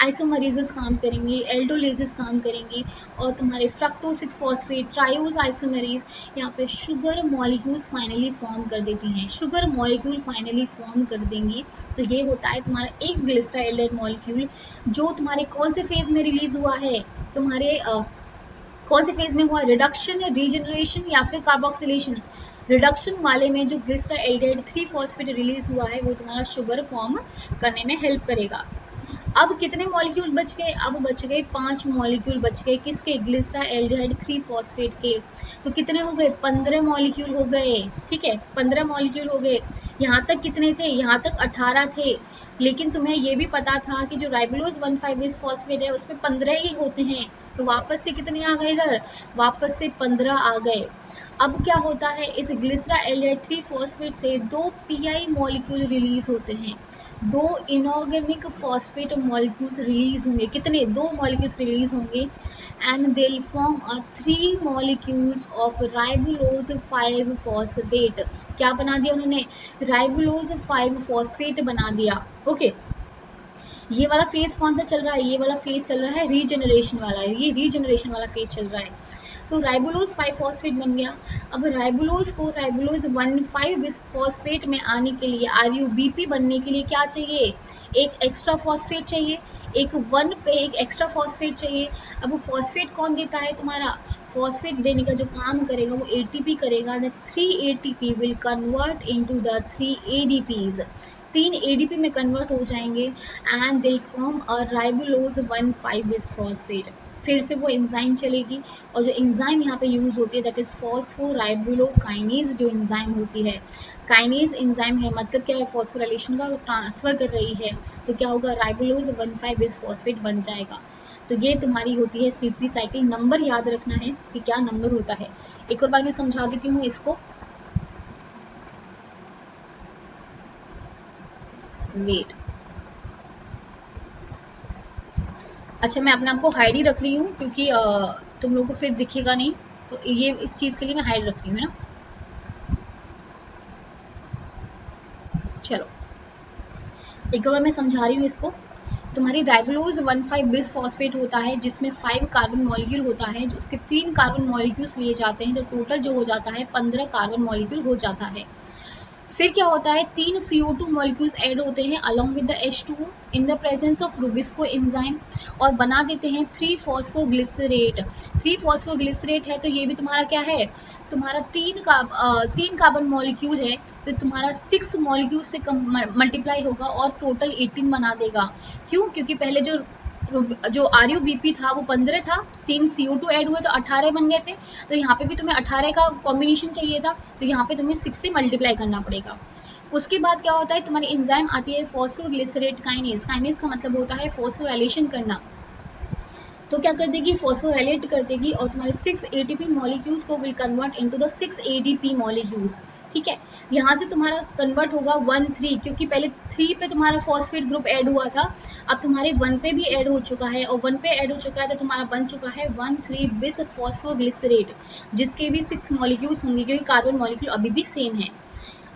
Speaker 1: आइसोमरेजेस काम करेंगी, एल्डोलेजेस काम करेंगी, और तुम्हारे फ्रक्टोज 6-फॉस्फेट, ट्रायोज आइसोमरेज यहाँ पे शुगर मॉलिक्यूल्स फाइनली फॉर्म कर देती हैं। शुगर मॉलिक्यूल फाइनली फॉर्म कर देंगी। तो ये होता है तुम्हारा एक ग्लिसरा एल्डिहाइड मॉलिक्यूल, जो तुम्हारे कौन से फेज में रिलीज हुआ है? तुम्हारे कौन से फेज में हुआ? रिडक्शन, रीजनरेशन या फिर कार्बोक्सिलेशन? रिडक्शन वाले में जो ग्लिसरा एल्डिहाइड 3-फॉस्फेट रिलीज हुआ है, वो तुम्हारा शुगर फॉर्म करने में हेल्प करेगा। अब कितने मॉलिक्यूल बच गए? अब बच गए 5 मॉलिक्यूल बच गए। किसके? ग्लिसरा एल्डिहाइड 3-फॉस्फेट के। तो कितने हो गए? 15 मॉलिक्यूल हो गए। ठीक है, 15 मॉलिक्यूल हो गए। यहाँ तक कितने थे? यहाँ तक 18 थे, लेकिन तुम्हें ये भी पता था कि जो राइबोलोज 1,5-bis फॉस्फेट है उसमें 15 ही होते हैं, तो वापस से कितने आ गए इधर? वापस से 15 आ गए। अब क्या होता है? इस ग्लिसरा एल्डिहाइड 3-फॉस्फेट से 2 PI मॉलिक्यूल रिलीज होते हैं, 2 इनऑर्गेनिक फॉस्फेट मॉलिक्यूल्स रिलीज होंगे। कितने? 2 मॉलिक्यूल्स रिलीज होंगे and they will form 3 molecules of ribulose five phosphate. क्या बना दिया उन्होंने? राइबोलोज 5-फॉस्फेट बना दिया। ओके, ये वाला फेज कौन सा चल रहा है? ये वाला फेज चल रहा है रीजनरेशन वाला, ये रीजनरेशन वाला फेज चल रहा है। तो राइबोलोज 5-फॉस्फेट बन गया। अब राइबोलोज को राइबोलोज 1,5-bis फॉस्फेट में आने के लिए, RUBP बनने के लिए क्या चाहिए? एक एक्स्ट्रा फॉस्फेट चाहिए, एक 1 पे एक एक्स्ट्रा फॉस्फेट चाहिए। अब फॉस्फेट कौन देता है? तुम्हारा फॉस्फेट देने का जो काम करेगा वो ATP करेगा। The 3 ATP will convert into the 3 ADPs। 3 ADP में कन्वर्ट हो जाएंगे and they form a राइबोलोज 1,5-bis phosphate. फिर से वो एंजाइम चलेगी, और जो एंजाइम यहाँ पे यूज होती है दैट इज फॉस्फोराइबोकाइनेज जो एंजाइम होती है। काइनेज एंजाइम है, मतलब क्या है, फॉस्फोराइलेशन का ट्रांसफर कर रही है, तो क्या होगा, राइबोलोज 1,5 बिसफॉस्फेट बन जाएगा। तो ये तुम्हारी होती है C3 साइकिल। नंबर याद रखना है कि क्या नंबर होता है। एक और बार मैं समझा देती हूँ इसको। वेट, अच्छा मैं अपने आप को हाइड ही रख रही हूँ क्योंकि तुम लोगों को फिर दिखेगा नहीं, तो ये इस चीज़ के लिए मैं हाइड रख रही हूँ, है ना। चलो एक और बार मैं समझा रही हूँ इसको। तुम्हारी राइबोलोज 1,5 बिसफॉस्फेट होता है जिसमें 5 कार्बन मॉलिक्यूल होता है, जो उसके 3 कार्बन मॉलिक्यूल्स लिए जाते हैं, तो टोटल जो हो जाता है 15 कार्बन मॉलिक्यूल हो जाता है। फिर क्या होता है, 3 CO2 मॉलिक्यूल्स ऐड होते हैं along with the H2O in the presence of Rubisco enzyme, और बना देते हैं 3 फॉस्फोग्लिसरेट। 3 फॉस्फोग्लिसरेट है तो ये भी तुम्हारा क्या है, तुम्हारा 3 कार्बन मॉलिक्यूल है, तो तुम्हारा 6 मॉलिक्यूल से मल्टीप्लाई होगा और टोटल 18 बना देगा। क्यों, क्योंकि पहले जो RUBP था वो 15 था, 3 CO2 ऐड हुए तो 18 बन गए थे, तो यहाँ पे भी तुम्हें 18 का कॉम्बिनेशन चाहिए था, तो यहाँ पे तुम्हें 6 से मल्टीप्लाई करना पड़ेगा। उसके बाद क्या होता है, तुम्हारी एंजाइम आती है फॉस्फोग्लिसरेट काइनेज। काइनेज का मतलब होता है फॉस्फोराइलेशन करना, तो क्या कर देगी, फॉस्फोराइलेट कर देगी और तुम्हारे 6 ATP मॉलिक्यूल्स को will convert into the 6 ADP molecules. ठीक है, यहाँ से तुम्हारा कन्वर्ट होगा 1,3, क्योंकि पहले 3 पे तुम्हारा फॉस्फेट ग्रुप ऐड हुआ था, अब तुम्हारे 1 पे भी ऐड हो चुका है, और 1 पे ऐड हो चुका है तो तुम्हारा बन चुका है 1,3 बिस फॉस्फोग्लिसरेट, जिसके भी 6 मॉलिक्यूल्स होंगे क्योंकि कार्बन मॉलिक्यूल अभी भी सेम है।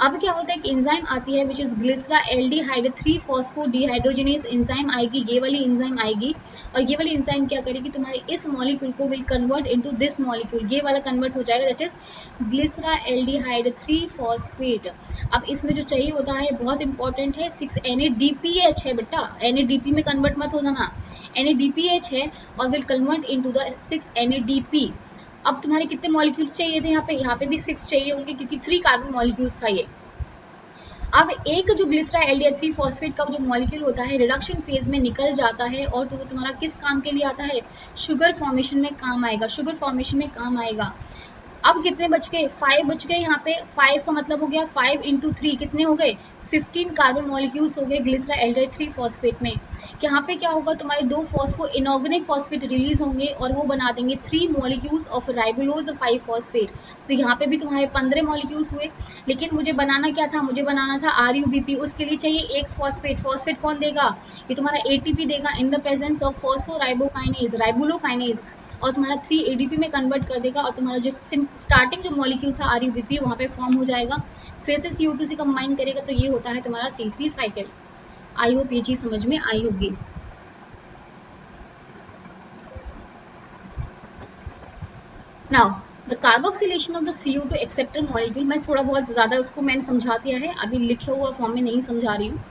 Speaker 1: अब क्या होता है कि एंजाइम आती है विच इज ग्लिसरा एल्डिहाइड 3 फॉस्फोडिहाइड्रोजिनेज एंजाइम आएगी, ये वाली एंजाइम आएगी, और ये वाली एंजाइम क्या करेगी, तुम्हारे इस मॉलिक्यूल को will convert into this molecule, ये वाला कन्वर्ट हो जाएगा, दैट इज ग्लिसरा एल्डिहाइड 3 फॉस्फेट। अब इसमें जो चाहिए होता है बहुत इंपॉर्टेंट है, 6 NADPH है बेटा, NADP में कन्वर्ट मत होना ना, NADPH है और will convert into the 6 NADP। अब तुम्हारे कितने मॉलिक्यूल्स चाहिए थे, यहाँ पे भी 6 चाहिए होंगे क्योंकि 3 कार्बन मॉलिक्यूल्स था ये। अब एक जो ग्लिसरा एल्डिहाइड 3 फॉस्फेट का जो मॉलिक्यूल होता है रिडक्शन फेज में निकल जाता है, और तो वो तुम्हारा किस काम के लिए आता है, शुगर फॉर्मेशन में काम आएगा, शुगर फॉर्मेशन में काम आएगा। अब कितने बच गए, 5 बच गए, यहाँ पे 5 का मतलब हो गया 5 इंटू 3 कितने हो गए, 15 कार्बन मॉलिक्यूल्स हो गए ग्लिसरा एल्डिहाइड 3 फॉस्फेट में। यहाँ पे क्या होगा, तुम्हारे 2 फॉस्फो इनऑर्गेनिक फॉस्फेट रिलीज होंगे और वो बना देंगे 3 मॉलिक्यूल्स ऑफ राइबोलोज 5 फॉस्फेट। तो यहाँ पे भी तुम्हारे 15 मॉलिक्यूल्स हुए, लेकिन मुझे बनाना क्या था, मुझे बनाना था RUBP, उसके लिए चाहिए एक फॉस्फेट। फॉस्फेट कौन देगा, ये तुम्हारा ATP देगा इन द प्रेजेंस ऑफ फॉस्फोराइबोकाइनेज, राइबोलोकाइनेज, और तुम्हारा 3 ADP में कन्वर्ट कर देगा, और तुम्हारा जो स्टार्टिंग जो मॉलिक्यूल था RUBP वहाँ पे फॉर्म हो जाएगा, फिर से CO2 से कंबाइन करेगा, तो ये होता है तुम्हारा C3 साइकिल। आई होप ये चीज समझ में आई होगी। Now the carboxylation of the CO2 acceptor molecule, मैं थोड़ा बहुत ज्यादा उसको मैंने समझा दिया है, अभी लिखे हुआ फॉर्म में नहीं समझा रही हूँ।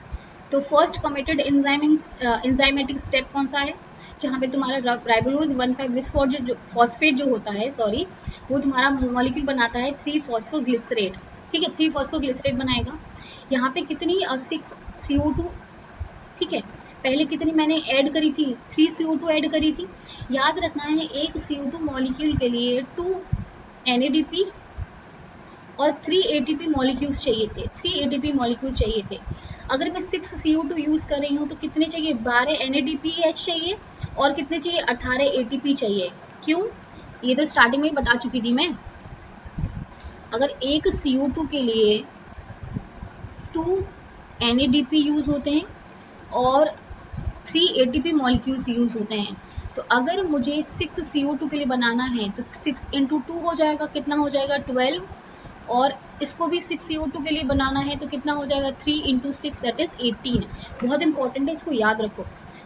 Speaker 1: तो फर्स्ट कमिटेड एंजाइमेटिक स्टेप कौन सा है, जहाँ पे तुम्हारा राइबोलोज 1,5 बिसफॉस्फेट जो होता है, सॉरी, वो तुम्हारा मॉलिक्यूल बनाता है 3 फॉस्फोग्लिसरेट। ठीक है, 3 फॉस्फोग्लिसरेट बनाएगा। यहाँ पे कितनी 6 CO2, ठीक है, पहले कितनी मैंने ऐड करी थी, 3 CO2 ऐड करी थी। याद रखना है एक CO2 मॉलिक्यूल के लिए 2 NADP और 3 ATP मॉलिक्यूल्स चाहिए थे, 3 ATP मॉलिक्यूल चाहिए थे। अगर मैं 6 CO2 यूज कर रही हूँ तो कितने चाहिए, 12 NADPH चाहिए, और कितने चाहिए, 18 ATP चाहिए। क्यों, ये तो स्टार्टिंग में ही बता चुकी थी मैं। अगर एक CO2 के लिए 2 NADP यूज होते हैं और 3 ATP मॉलिक्यूल्स यूज होते हैं, तो अगर मुझे 6 CO2 के लिए बनाना है तो 6 इंटू 2 हो जाएगा, कितना हो जाएगा 12, और इसको भी 6 CO2 के लिए बनाना है तो कितना हो जाएगा 3 इंटू 6 दैट इज 18। बहुत इंपॉर्टेंट है, इसको याद रखो।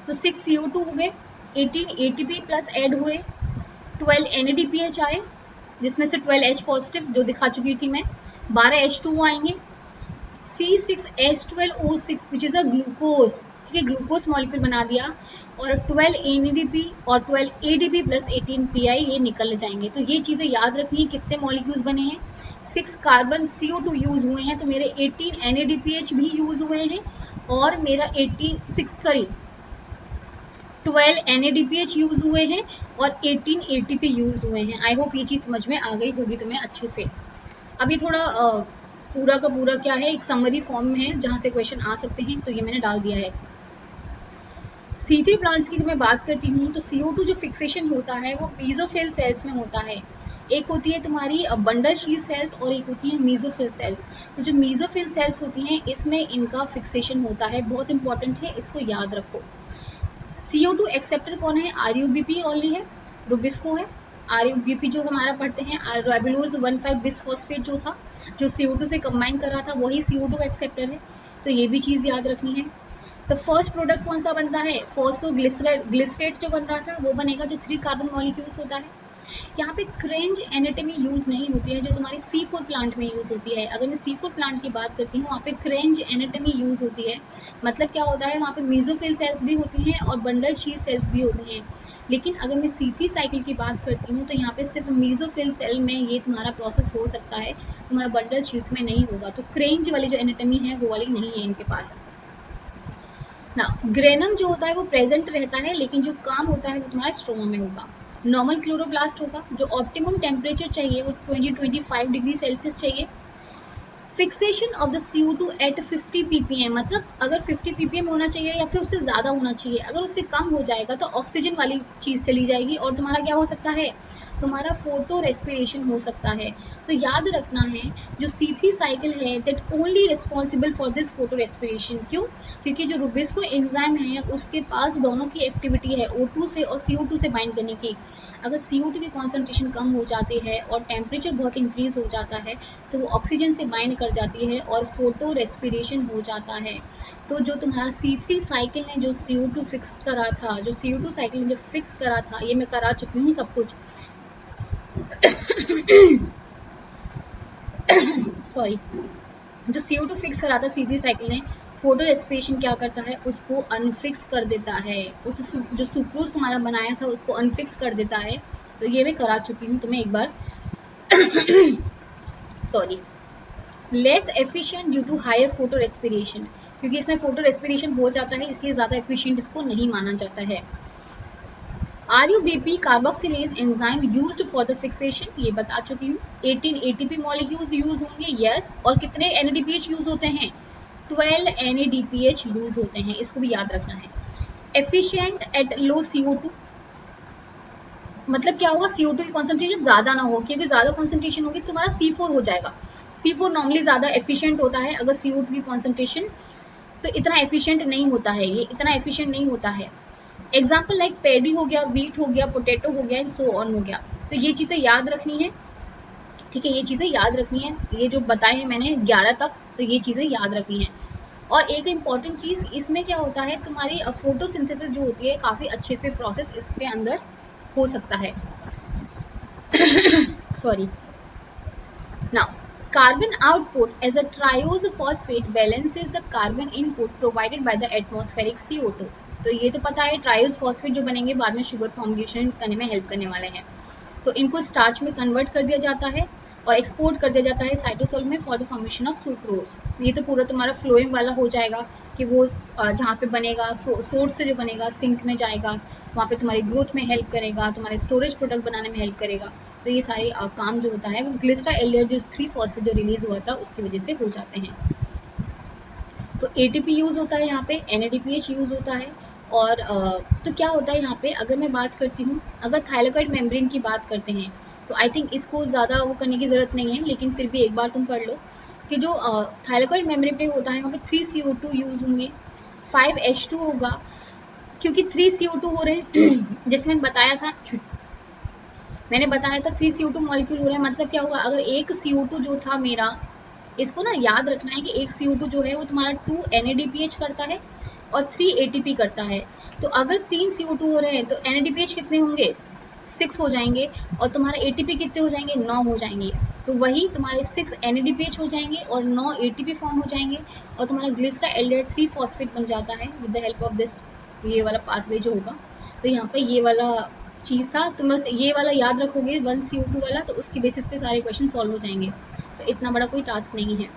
Speaker 1: तो 6 CO2 हो गए, 18 ATP प्लस ऐड हुए, 12 NADPH आए जिसमें से 12 H पॉजिटिव जो दिखा चुकी थी मैं, 12 H2O आएंगे, C6H12O6 which is a glucose. ठीक है, ग्लूकोज मॉलिक्यूल बना दिया, और 12 NADP और 12 ADP प्लस 18 PI ये निकल जाएंगे। तो ये चीजें याद रखनी है, कितने मॉलिक्यूल्स बने हैं, 6 कार्बन CO2 यूज हुए हैं, तो मेरे 18 NADPH भी यूज हुए हैं, और मेरा 86 सॉरी 12 NADPH यूज हुए हैं और 18 ATP यूज हुए हैं। आई होप ये चीज समझ में आ गई होगी तुम्हें अच्छे से। अभी थोड़ा पूरा का पूरा क्या है, एक समरी फॉर्म में है जहां से क्वेश्चन आ सकते हैं, तो ये मैंने डाल दिया है। C3 प्लांट्स की मैं बात करती हूँ तो CO2 जो फिक्सेशन होता है वो मेसोफिल सेल्स में होता है। एक होती है तुम्हारी बंडल शीथ सेल्स और एक होती है मेसोफिल सेल्स। तो जो मेसोफिल सेल्स होती हैं इसमें इनका फिक्सेशन होता है, बहुत इंपॉर्टेंट है, इसको याद रखो। CO2 एक्सेप्टर कौन है? RUBP ओनली है, रुबिस्को है। RUBP जो हमारा पढ़ते हैं राइबोलोज 1,5 बिसफॉस्फेट जो था, जो CO2 से कंबाइन कर रहा था, वही CO2 एक्सेप्टर है। तो ये भी चीज याद रखनी है। तो फर्स्ट प्रोडक्ट कौन सा बनता है? ग्लिसरेट जो बन रहा था वो बनेगा जो 3 कार्बन मॉलिक्यूल्स होता है। यहाँ पे क्रेंज एनाटॉमी यूज नहीं होती है जो तुम्हारी C4 प्लांट में यूज होती है। अगर मैं C4 प्लांट की बात करती हूँ वहाँ पे क्रेंज एनाटॉमी यूज होती है। मतलब क्या होता है, वहाँ पे मेसोफिल सेल्स भी होती हैं और बंडल शीथ सेल्स भी होती हैं। लेकिन अगर मैं C3 साइकिल की बात करती हूँ तो यहाँ पे सिर्फ मेसोफिल सेल में ये तुम्हारा प्रोसेस हो सकता है, तुम्हारा बंडल शीथ में नहीं होगा। तो क्रेंज वाली जो एनाटॉमी है वो वाली नहीं है इनके पास ना। ग्रेनम जो होता है वो प्रेजेंट रहता है, लेकिन जो काम होता है वो तुम्हारा स्ट्रोमा में होगा। नॉर्मल क्लोरोप्लास्ट होगा, जो ऑप्टिमम टेम्परेचर चाहिए वो 20-25 डिग्री सेल्सियस चाहिए। Fixation of the CO2 at 50 ppm, मतलब अगर 50 ppm होना चाहिए या फिर उससे ज़्यादा होना चाहिए। अगर उससे कम हो जाएगा तो ऑक्सीजन वाली चीज़ चली जाएगी और तुम्हारा क्या हो सकता है, तुम्हारा फोटो रेस्पिरेशन हो सकता है। तो याद रखना है जो C3 साइकिल है that only responsible for this photo respiration. क्यों? क्योंकि जो रुबिस्को एंजाइम है उसके पास दोनों की एक्टिविटी है, O2 से और CO2 से बाइंड करने की। अगर CO2 की कॉन्सेंट्रेशन कम हो जाती है और टेम्परेचर बहुत इंक्रीज हो जाता है तो वो ऑक्सीजन से बाइंड कर जाती है और फोटो रेस्पिरेशन हो जाता है। तो जो तुम्हारा C3 साइकिल ने जो CO2 फिक्स करा था, जो CO2 साइकिल ने जो फिक्स करा था, ये मैं करा चुकी हूँ सब कुछ सॉरी। जो CO2 फिक्स करा था C3 साइकिल ने, फोटो रेस्पिरेशन क्या करता है, उसको अनफिक्स कर देता है। उस जो सुक्रोज तुम्हारा बनाया था उसको अनफिक्स कर देता है। तो ये मैं करा चुकी हूँ तुम्हें एक बार sorry. Less efficient due to higher photorespiration, क्योंकि इसमें फोटो रेस्पिरेशन हो जाता है इसलिए ज़्यादा एफिशिएंट इसको नहीं माना जाता है। RUBP carboxylase enzyme used for the fixation, ये बता चुकी हूँ। 18 ATP मॉलिक्यूल्स यूज होंगे, यस। और कितने NADPH यूज होते हैं? 12 NADPH यूज होते हैं, इसको भी याद रखना है। एफिशिएंट एट लो CO2, मतलब क्या होगा, CO2 की कॉन्सेंट्रेशन ज्यादा ना हो, क्योंकि ज्यादा कॉन्सेंट्रेशन होगी तो तुम्हारा C4 हो जाएगा। C4 नॉर्मली ज्यादा एफिशिएंट होता है, अगर CO2 की कॉन्सेंट्रेशन तो इतना एफिशिएंट नहीं होता है, ये इतना एफिशिएंट नहीं होता है। एग्जाम्पल लाइक पैडी हो गया, वीट हो गया, पोटैटो हो गया एंड सो ऑन हो गया। तो ये चीज़ें याद रखनी है, ठीक है, ये चीज़ें याद रखनी है। ये जो बताए हैं मैंने 11 तक, तो ये चीज़ें याद रखनी है। और एक इम्पॉर्टेंट चीज़ इसमें क्या होता है, तुम्हारी फोटोसिंथेसिस जो होती है काफ़ी अच्छे से प्रोसेस इसके अंदर हो सकता है sorry. Now, carbon output as a triose phosphate balances the carbon input provided by the atmospheric CO2। तो ये तो पता है, ट्रायोज फॉस्फेट जो बनेंगे बाद में शुगर फॉर्मेशन करने में हेल्प करने वाले हैं। तो इनको स्टार्च में कन्वर्ट कर दिया जाता है और एक्सपोर्ट कर दिया जाता है साइटोसोल में for the formation of sucrose. ये तो पूरा तुम्हारा फ्लोइंग वाला हो जाएगा कि वो जहाँ पे बनेगा सोर्स से जो बनेगा सिंक में जाएगा, वहाँ पे तुम्हारी ग्रोथ में हेल्प करेगा, तुम्हारे स्टोरेज प्रोडक्ट बनाने में हेल्प करेगा। तो ये सारे काम जो होता है वो ग्लिसरा एल्डिहाइड जो 3 फॉस्फेट जो रिलीज हुआ था उसकी वजह से हो जाते हैं। तो ATP यूज होता है यहाँ पे, NADPH यूज होता है। और तो क्या होता है यहाँ पे, अगर मैं बात करती हूँ, अगर थाइलाकॉइड मेम्ब्रेन की बात करते हैं तो आई थिंक इसको ज़्यादा वो करने की ज़रूरत नहीं है, लेकिन फिर भी एक बार तुम पढ़ लो कि जो थाइलाकॉइड मेम्ब्रेन पे होता है वहाँ पे 3 CO2 यूज होंगे, 5 H2 होगा, क्योंकि 3 CO2 हो रहे हैं जैसे मैंने बताया था 3 CO2 मॉलिक्यूल हो रहे हैं। मतलब क्या होगा, अगर एक CO2 जो था मेरा, इसको ना याद रखना है कि एक CO2 जो है वो तुम्हारा 2 NADPH करता है और 3 ATP करता है। तो अगर 3 CO2 हो रहे हैं तो NADPH कितने होंगे, 6 हो जाएंगे, और तुम्हारा ATP कितने हो जाएंगे, 9 हो जाएंगे। तो वही तुम्हारे 6 NADPH हो जाएंगे और 9 ATP फॉर्म हो जाएंगे और तुम्हारा ग्लिसरा एल्डिहाइड 3 फॉस्फेट बन जाता है with the help of this, ये वाला पाथवे जो होगा। तो यहाँ पे ये वाला चीज़ था, तो बस ये वाला याद रखोगे 1 CO2 वाला, तो उसकी बेसिस पे सारे क्वेश्चन सॉल्व हो जाएंगे। तो इतना बड़ा कोई टास्क नहीं है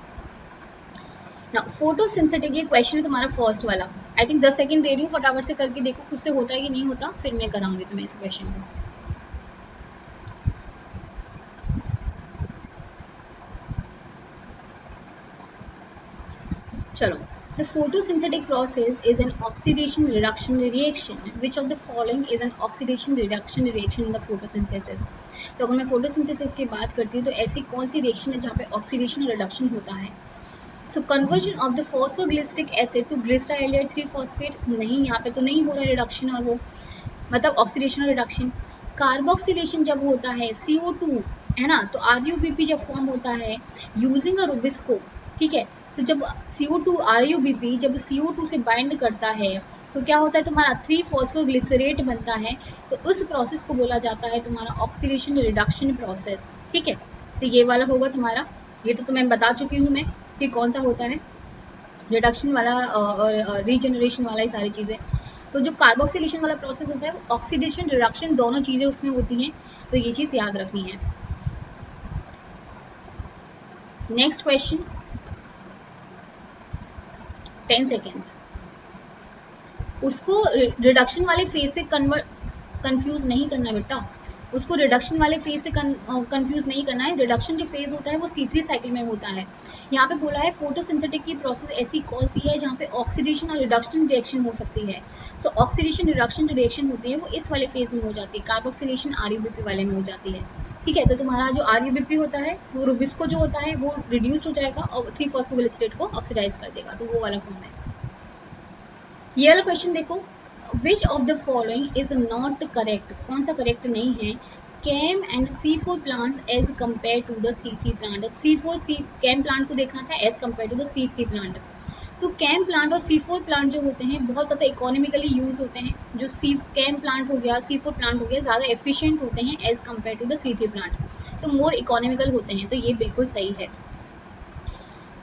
Speaker 1: ना। फोटोसिंथेटिक, ये क्वेश्चन है तुम्हारा फर्स्ट वाला, आई थिंक 10 सेकंड दे रही हूँ, फटाफट से करके देखो खुद से होता है कि नहीं होता, फिर मैं कराऊंगी तुम्हें इस क्वेश्चन को। चलो, the photosynthetic process is an oxidation reduction reaction. Which of the following is an oxidation reduction reaction in the photosynthesis? तो अगर मैं photosynthesis की बात करती हूँ तो ऐसी कौन सी रिएक्शन है जहाँ पे ऑक्सीडेशन रिडक्शन होता है? So conversion of the phosphoglyceric acid to glyceride 3 phosphate, नहीं यहाँ पे तो नहीं हो रहा है रिडक्शन, और वो मतलब ऑक्सीडेशन रिडक्शन। कार्बोक्सिलेशन जब होता है CO2 है ना, तो RUBP जब फॉर्म होता है यूजिंग अ रुबिस्को, ठीक है, तो जब CO2 RUBP जब CO2 से बाइंड करता है तो क्या होता है तुम्हारा 3 फॉस्फोग्लिसरेट बनता है, तो उस प्रोसेस को बोला जाता है तुम्हारा ऑक्सीडेशन रिडक्शन प्रोसेस, ठीक है। तो ये वाला होगा तुम्हारा, ये तो तुम्हें बता चुकी हूँ मैं कि कौन सा होता है रिडक्शन वाला और रीजनरेशन वाला, ये सारी चीज़ें। तो जो कार्बोक्सिलेशन वाला प्रोसेस होता है वो ऑक्सीडेशन रिडक्शन दोनों चीज़ें उसमें होती हैं, तो ये चीज़ याद रखनी है। Next question, 10 seconds. उसको रिडक्शन वाले फेज से कंफ्यूज नहीं करना है बेटा, उसको रिडक्शन वाले फेज से कंफ्यूज नहीं करना है। रिडक्शन जो फेज होता है वो C3 साइकिल में होता है। यहाँ पे बोला है फोटोसिंथेटिक की प्रोसेस ऐसी कौन सी है जहाँ पे ऑक्सीडेशन और रिडक्शन रिएक्शन हो सकती है। तो ऑक्सीडेशन रिडक्शन जो रिएक्शन होती है वो इस वाले फेज में हो जाती है, कार्बोक्सिलेशन RUBP वाले में हो जाती है, ठीक है। तो तुम्हारा जो RUBP होता है वो रुबिस्को जो होता है वो रिड्यूस्ड हो जाएगा और 3 फॉस्फोग्लिसरेट को ऑक्सीडाइज कर देगा, तो वो वाला फॉर्म है। ये वाला क्वेश्चन देखो, which of the following is not correct, कौन सा करेक्ट नहीं है? CAM and C4 plants as compared to the C3 plant. C4 CAM plant को देखना था as compared to the C3 plant. तो कैम प्लांट और C4 प्लांट जो होते हैं बहुत ज़्यादा इकोनॉमिकली यूज होते हैं। जो कैम प्लांट हो गया, C4 प्लांट हो गया, ज़्यादा एफिशिएंट होते हैं as compared to the C3 plant, तो मोर इकोनॉमिकल होते हैं, तो ये बिल्कुल सही है।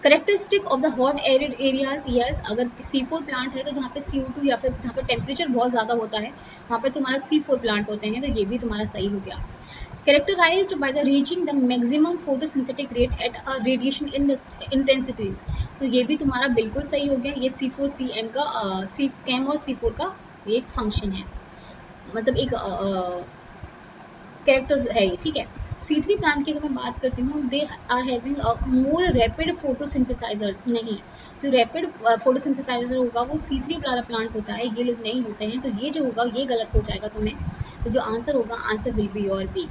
Speaker 1: Characteristic of the hot arid areas, yes, अगर C4 प्लांट है तो जहाँ पे CO2 या फिर जहाँ पे टेम्परेचर बहुत ज़्यादा होता है वहाँ पे तुम्हारा C4 प्लांट होते हैं, तो ये भी तुम्हारा सही हो गया। Characterized by the reaching the maximum photosynthetic rate at a radiation in the intensities, तो ये भी तुम्हारा बिल्कुल सही हो गया। ये C4CM का कैम और C4 का एक फंक्शन है, मतलब एक कैरेक्टर है ये, ठीक है। C3 प्लांट की अगर मैं बात करती हूँ, they are having more rapid photosynthesizers, नहीं, जो रैपिड फोटोसिंथेसाइजर होगा वो C3 वाला प्लांट होता है, ये लोग नहीं होते हैं, तो ये जो होगा ये गलत हो जाएगा तुम्हें, तो जो आंसर होगा answer will be your B.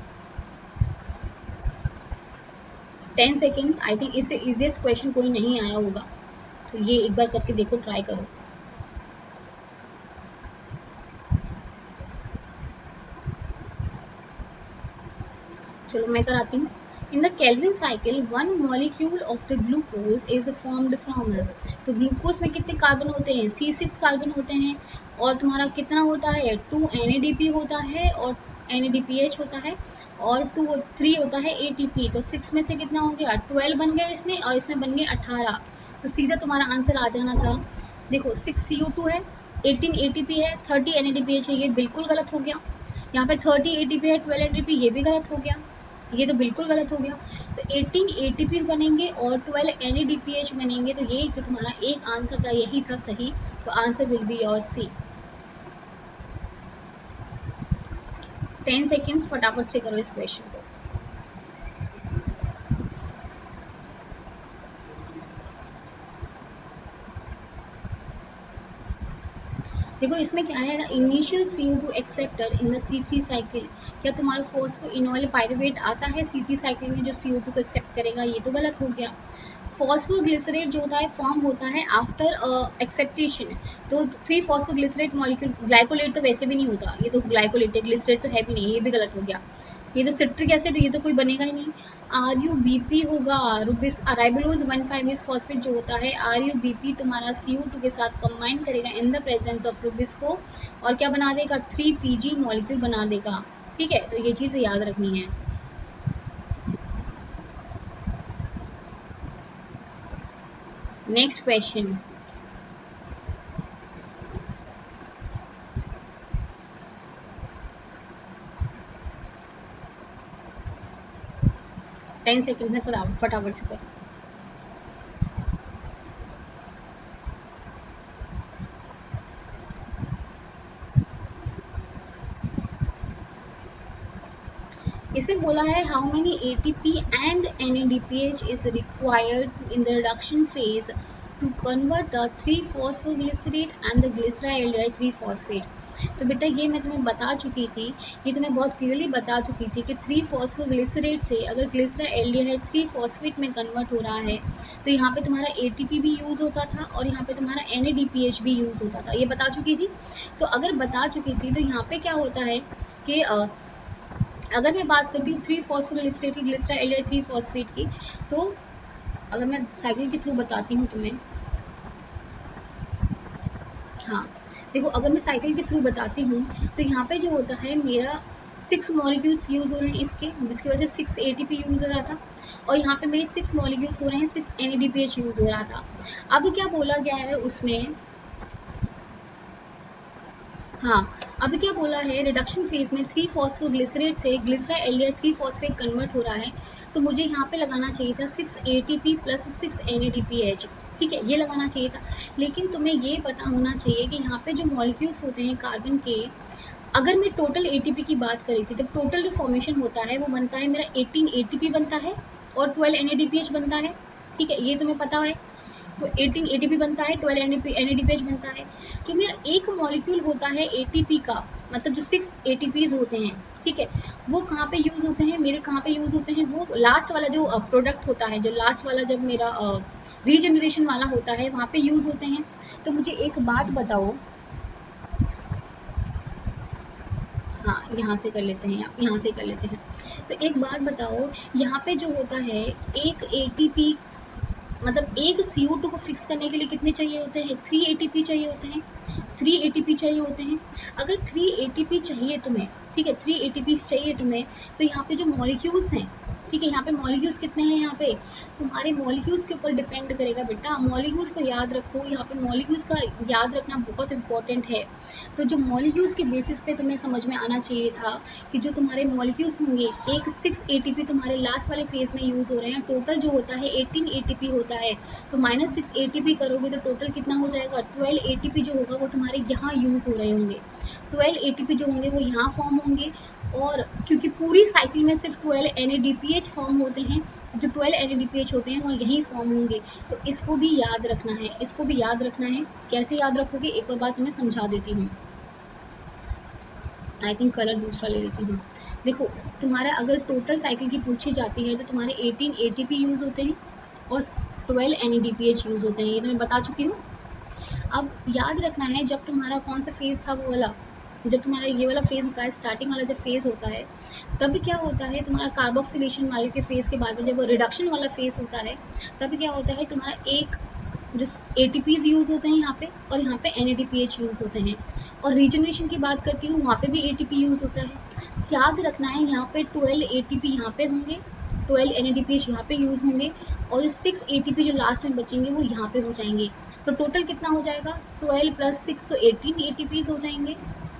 Speaker 1: 10 seconds, I think इससे इजिएस्ट क्वेश्चन कोई नहीं आया होगा, तो ये एक बार करके देखो, ट्राई करो। चलो मैं कराती हूँ। In the Calvin cycle 1 molecule of the glucose is formed from, तो ग्लूकोज में कितने कार्बन होते हैं? C6 कार्बन होते हैं, और तुम्हारा कितना होता है? 2 NADP होता है और NADPH होता है, और 3 होता है ATP, तो 6 में से कितना हो गया? 12 बन गए इसमें, और इसमें बन गए 18, तो सीधा तुम्हारा आंसर आ जाना था। देखो 6 CO2 है, 18 ATP है, 30 NADPH है, ये बिल्कुल गलत हो गया। यहाँ पे 30 ATP है, 12 NADP, ये भी गलत हो गया, ये तो बिल्कुल गलत हो गया। तो 18 ATP बनेंगे और 12 NADPH बनेंगे, तो ये जो तुम्हारा एक आंसर था यही था सही, तो answer will be your C। 10 seconds, फटाफट से करो इस क्वेश्चन को। देखो इसमें क्या है ना, initial CO2 acceptor in the C3 cycle, क्या तुम्हारा फॉस्फोइनोल पाइरुवेट आता है C3 साइकिल में जो CO2 को एक्सेप्ट करेगा? ये तो गलत हो गया। फॉस्फोग्लिसरेट जो होता है फॉर्म होता है आफ्टर एक्सेप्टेशन, तो 3 फॉस्फोग्लिसरेट मॉलिक्यूल, ग्लाइकोलेट तो वैसे भी नहीं होता, ये तो ग्लाइकोलेट है, ग्लिसरेट तो है भी नहीं, ये भी गलत हो गया। ये तो सिट्रिक एसिड, ये तो कोई बनेगा ही नहीं। RUBP होगा, रुबिस राइबोलोज 1,5 फॉस्फेट जो होता है, RUBP तुम्हारा CO2 के साथ कंबाइन करेगा in the presence of Rubisco, और क्या बना देगा? 3PG मॉलिक्यूल बना देगा, ठीक है, तो ये चीज़ याद रखनी है। नेक्स्ट क्वेश्चन, टेन सेकेंड में फटाफट से कर। इसे बोला है how many ATP and NADPH is required in the reduction phase to convert the three phosphoglycerate and the glyceraldehyde three phosphate. तो बेटा ये मैं तुम्हें बता चुकी थी, ये तुम्हें बहुत क्लियरली बता चुकी थी कि 3-फॉस्फोग्लिसरेट से अगर ग्लिसराल्डिहाइड 3-फॉस्फेट में कन्वर्ट हो रहा है तो यहाँ पे तुम्हारा एटीपी भी यूज होता था और यहाँ पे तुम्हारा एनएडीपीएच भी यूज होता था, ये बता चुकी थी। तो अगर बता चुकी थी तो यहाँ पे क्या होता है कि अगर मैं बात करती हूँ 3-फॉस्फोग्लिसरेट की, ग्लिसराल्डिहाइड 3-फॉस्फेट की, तो अगर मैं साइकिल के थ्रू बताती हूँ तुम्हें, हाँ देखो अगर मैं साइकिल के थ्रू बताती हूँ तो यहाँ पे जो होता है मेरा 6 मॉलिक्यूल्स यूज हो रहे हैं इसके, जिसकी वजह से 6 एटीपी यूज हो रहा था, और यहाँ पे मेरे 6 मॉलिक्यूल्स हो रहे हैं, 6 एनएडीपीएच यूज हो रहा था। अब क्या बोला गया है उसमें, हाँ अब क्या बोला है, रिडक्शन फेज में 3-फॉस्फोग्लिसरेट से ग्लिसराल्डिहाइड 3-फॉस्फेट कन्वर्ट हो रहा है, तो मुझे यहाँ पे लगाना चाहिए था 6 एटीपी प्लस 6 एनएडीपीएच, ठीक है ये लगाना चाहिए था। लेकिन तुम्हें ये पता होना चाहिए कि यहाँ पे जो मॉलिक्यूल्स होते हैं कार्बन के, अगर मैं टोटल एटीपी की बात करी थी तो टोटल जो फॉर्मेशन होता है वो बनता है मेरा 18 एटीपी बनता है और 12 एनएडीपीएच बनता है, ठीक है ये तुम्हें पता है। तो 18 एटीपी बनता है, 12 एनएडीपीएच बनता है। जो मेरा एक मॉलिक्यूल होता है एटीपी का, मतलब जो 6 एटीपीज होते हैं, ठीक है वो कहाँ पे यूज होते हैं मेरे, कहाँ पे यूज होते हैं, वो लास्ट वाला जो प्रोडक्ट होता है, जो लास्ट वाला जब मेरा रीजनरेशन वाला होता है वहाँ पे यूज होते हैं। तो मुझे एक बात बताओ, हाँ यहाँ से कर लेते हैं, यहाँ से कर लेते हैं। तो एक बात बताओ, यहाँ पे जो होता है एक एटीपी, मतलब एक CO2 को फिक्स करने के लिए कितने चाहिए होते हैं, 3 एटीपी चाहिए होते हैं, 3 एटीपी चाहिए होते हैं। अगर 3 एटीपी चाहिए तुम्हें, ठीक है 3 एटीपी चाहिए तुम्हें, तो यहाँ पे जो मॉलिक्यूल्स हैं, ठीक है यहाँ पे मॉलिक्यूल्स कितने हैं, यहाँ पे तुम्हारे मॉलिक्यूल्स के ऊपर डिपेंड करेगा बेटा, मॉलिक्यूल्स को याद रखो, यहाँ पे मॉलिक्यूल्स का याद रखना बहुत इंपॉर्टेंट है। तो जो मॉलिक्यूल्स के बेसिस पे तुम्हें समझ में आना चाहिए था कि जो तुम्हारे मॉलिक्यूल्स होंगे, एक 6 एटीपी तुम्हारे लास्ट वाले फेज में यूज हो रहे हैं, टोटल जो होता है 18 एटीपी होता है, तो -6 एटीपी करोगे तो टोटल कितना हो जाएगा, 12 एटीपी जो होगा वो तुम्हारे यहाँ यूज हो रहे होंगे, 12 एटीपी जो होंगे वो यहाँ फॉर्म होंगे। और क्योंकि पूरी साइकिल में सिर्फ 12 एनएडीपीएच फॉर्म होते हैं, जो 12 एनएडीपीएच होते हैं वो यही फॉर्म होंगे। तो इसको भी याद रखना है, इसको भी याद रखना है। कैसे याद रखोगे, एक और बात तुम्हें समझा देती हूँ। आई थिंक कलर दूसरा ले लेती हूँ। देखो तुम्हारा अगर टोटल साइकिल की पूछी जाती है तो तुम्हारे 18 एटीपी यूज होते हैं और 12 एनएडीपीएच यूज होते हैं, ये तो मैं बता चुकी हूँ। अब याद रखना है जब तुम्हारा कौन सा फेज था वो वाला, जब तुम्हारा ये वाला फेज होता है, स्टार्टिंग वाला जब फेज होता है, तब क्या होता है तुम्हारा कार्बोक्सिलेशन वाले के फेज के बाद में जब रिडक्शन वाला फेज होता है, तब क्या होता है तुम्हारा एक जो एटीपीज यूज होते हैं यहाँ पे, और यहाँ पे एनएडीपीएच यूज होते हैं। और रीजनरेशन की बात करती हूँ, वहाँ पे भी एटीपी यूज होता है। याद रखना है यहाँ पे 12 एटीपी यहाँ पे होंगे, 12 एनएडीपीएच यहाँ पे यूज होंगे, और जो 6 एटीपी जो लास्ट में बचेंगे वो यहाँ पे हो जाएंगे। तो टोटल कितना हो जाएगा, 12 + 6 तो 18 एटीपीज हो जाएंगे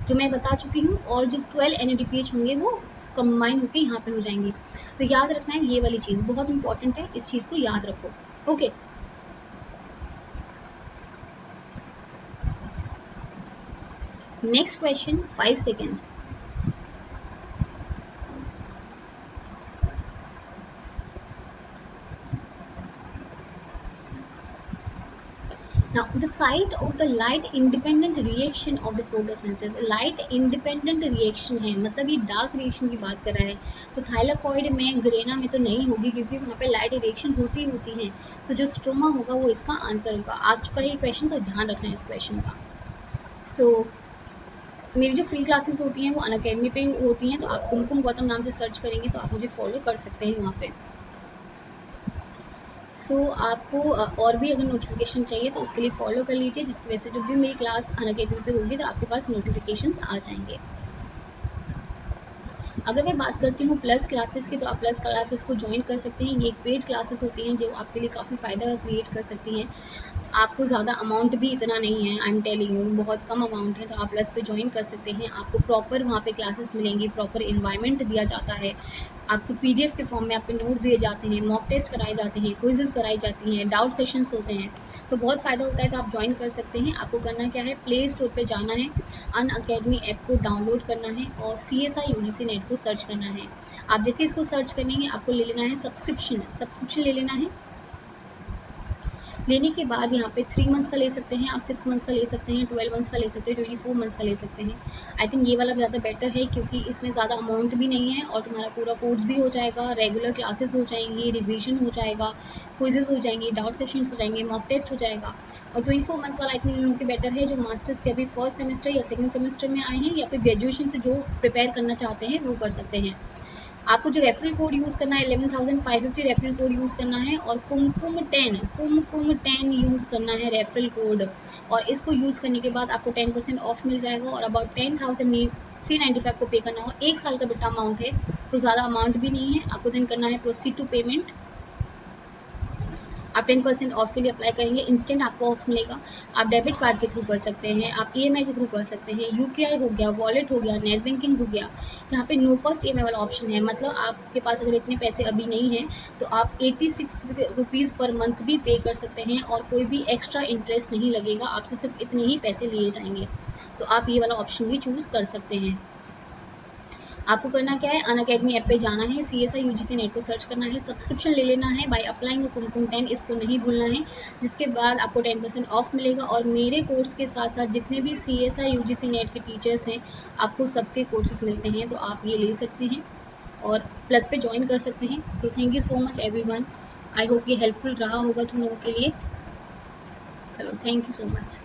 Speaker 1: जो मैं बता चुकी हूँ, और जो 12 एनएडीपीएच होंगे वो कंबाइन होकर यहाँ पे हो जाएंगे। तो याद रखना है ये वाली चीज़ बहुत इंपॉर्टेंट है, इस चीज़ को याद रखो। Okay next question, 5 seconds. Now the site of the light independent reaction of the photosynthesis, light independent reaction है, मतलब ये डार्क रिएक्शन की बात कर रहा है। तो थाइलाकॉइड में, ग्रेना में तो नहीं होगी क्योंकि वहाँ पे लाइट रिएक्शन होती है। तो जो स्ट्रोमा होगा वो इसका आंसर होगा। आ चुका है ये क्वेश्चन, तो ध्यान रखना है इस क्वेश्चन का। सो मेरी जो फ्री क्लासेस होती हैं वो अनअकैडमी पे होती हैं, तो आप कुमकुम गौतम नाम से सर्च करेंगे तो आप मुझे फॉलो कर सकते हैं वहाँ पे। आपको और भी अगर नोटिफिकेशन चाहिए तो उसके लिए फॉलो कर लीजिए, जिसकी वजह से जब भी मेरी क्लास अनअकैडमी पे होगी तो आपके पास नोटिफिकेशंस आ जाएंगे। अगर मैं बात करती हूँ प्लस क्लासेस की, तो आप प्लस क्लासेस को ज्वाइन कर सकते हैं। ये पेड क्लासेस होती हैं जो आपके लिए काफ़ी फ़ायदा क्रिएट कर सकती हैं। आपको ज़्यादा अमाउंट भी इतना नहीं है, आई एम टेलिंग यू, बहुत कम अमाउंट है, तो आप प्लस पे ज्वाइन कर सकते हैं। आपको प्रॉपर वहाँ पे क्लासेस मिलेंगी, प्रॉपर इन्वायरमेंट दिया जाता है, आपको PDF के फॉर्म में आपके नोट्स दिए जाते हैं, मॉक टेस्ट कराए जाते हैं, क्विजेस कराई जाती हैं, डाउट सेशंस होते हैं। तो बहुत फ़ायदा होता है, तो आप ज्वाइन कर सकते हैं। आपको करना क्या है, प्ले स्टोर पर जाना है, अनअकैडमी ऐप को डाउनलोड करना है और CSI UGC नेट आपको सर्च करना है। आप जैसे इसको सर्च करेंगे आपको ले लेना है सब्सक्रिप्शन ले लेना है। लेने के बाद यहाँ पे 3 मंथ्स का ले सकते हैं आप, 6 मंथ्स का ले सकते हैं, 12 मंथ्स का ले सकते हैं, 24 मंथ्स का ले सकते हैं। आई थिंक ये वाला ज़्यादा बेटर है क्योंकि इसमें ज़्यादा अमाउंट भी नहीं है और तुम्हारा पूरा कोर्स भी हो जाएगा, रेगुलर क्लासेस हो जाएंगी, रिविजन हो जाएगा, क्विजेज हो जाएंगे, डाउट सेशन हो जाएंगे, मॉक टेस्ट हो जाएगा। और 24 मंथ्स वाला आई थिंक उनके बेटर है जो मास्टर्स के अभी फर्स्ट सेमेस्टर या सेकेंड सेमेस्टर में आए हैं या फिर ग्रेजुएशन से जो प्रिपेयर करना चाहते हैं वो कर सकते हैं। आपको जो रेफरल कोड यूज़ करना है 11,550 रेफरल कोड यूज़ करना है और कुमकुम 10 यूज़ करना है रेफरल कोड। और इसको यूज़ करने के बाद आपको 10% ऑफ मिल जाएगा और अबाउट 10,395 को पे करना हो। 1 साल का बेटा अमाउंट है तो ज़्यादा अमाउंट भी नहीं है। आपको देन करना है प्रोसीड टू पेमेंट। आप 10% ऑफ के लिए अप्लाई करेंगे, इंस्टेंट आपको ऑफ मिलेगा। आप डेबिट कार्ड के थ्रू कर सकते हैं, आप EMI के थ्रू कर सकते हैं, UPI हो गया, वॉलेट हो गया, नेट बैंकिंग हो गया। यहाँ पे नो कॉस्ट EMI वाला ऑप्शन है, मतलब आपके पास अगर इतने पैसे अभी नहीं है तो आप 86 रुपीज़ पर मंथ भी पे कर सकते हैं और कोई भी एक्स्ट्रा इंटरेस्ट नहीं लगेगा, आपसे सिर्फ इतने ही पैसे लिए जाएंगे। तो आप ये वाला ऑप्शन भी चूज़ कर सकते हैं। आपको करना क्या है, अनअकैडमी ऐप पे जाना है, CSI UGC नेट को सर्च करना है, सब्सक्रिप्शन ले लेना है बाय अप्लाइंग कुमकुम 10, इसको नहीं भूलना है। जिसके बाद आपको 10% ऑफ मिलेगा और मेरे कोर्स के साथ साथ जितने भी CSI UGC नेट के टीचर्स हैं आपको सबके कोर्सेज मिलते हैं, तो आप ये ले सकते हैं और प्लस पे ज्वाइन कर सकते हैं। तो thank you so much everyone, I hope ये हेल्पफुल रहा होगा तुम लोगों के लिए। चलो थैंक यू सो मच।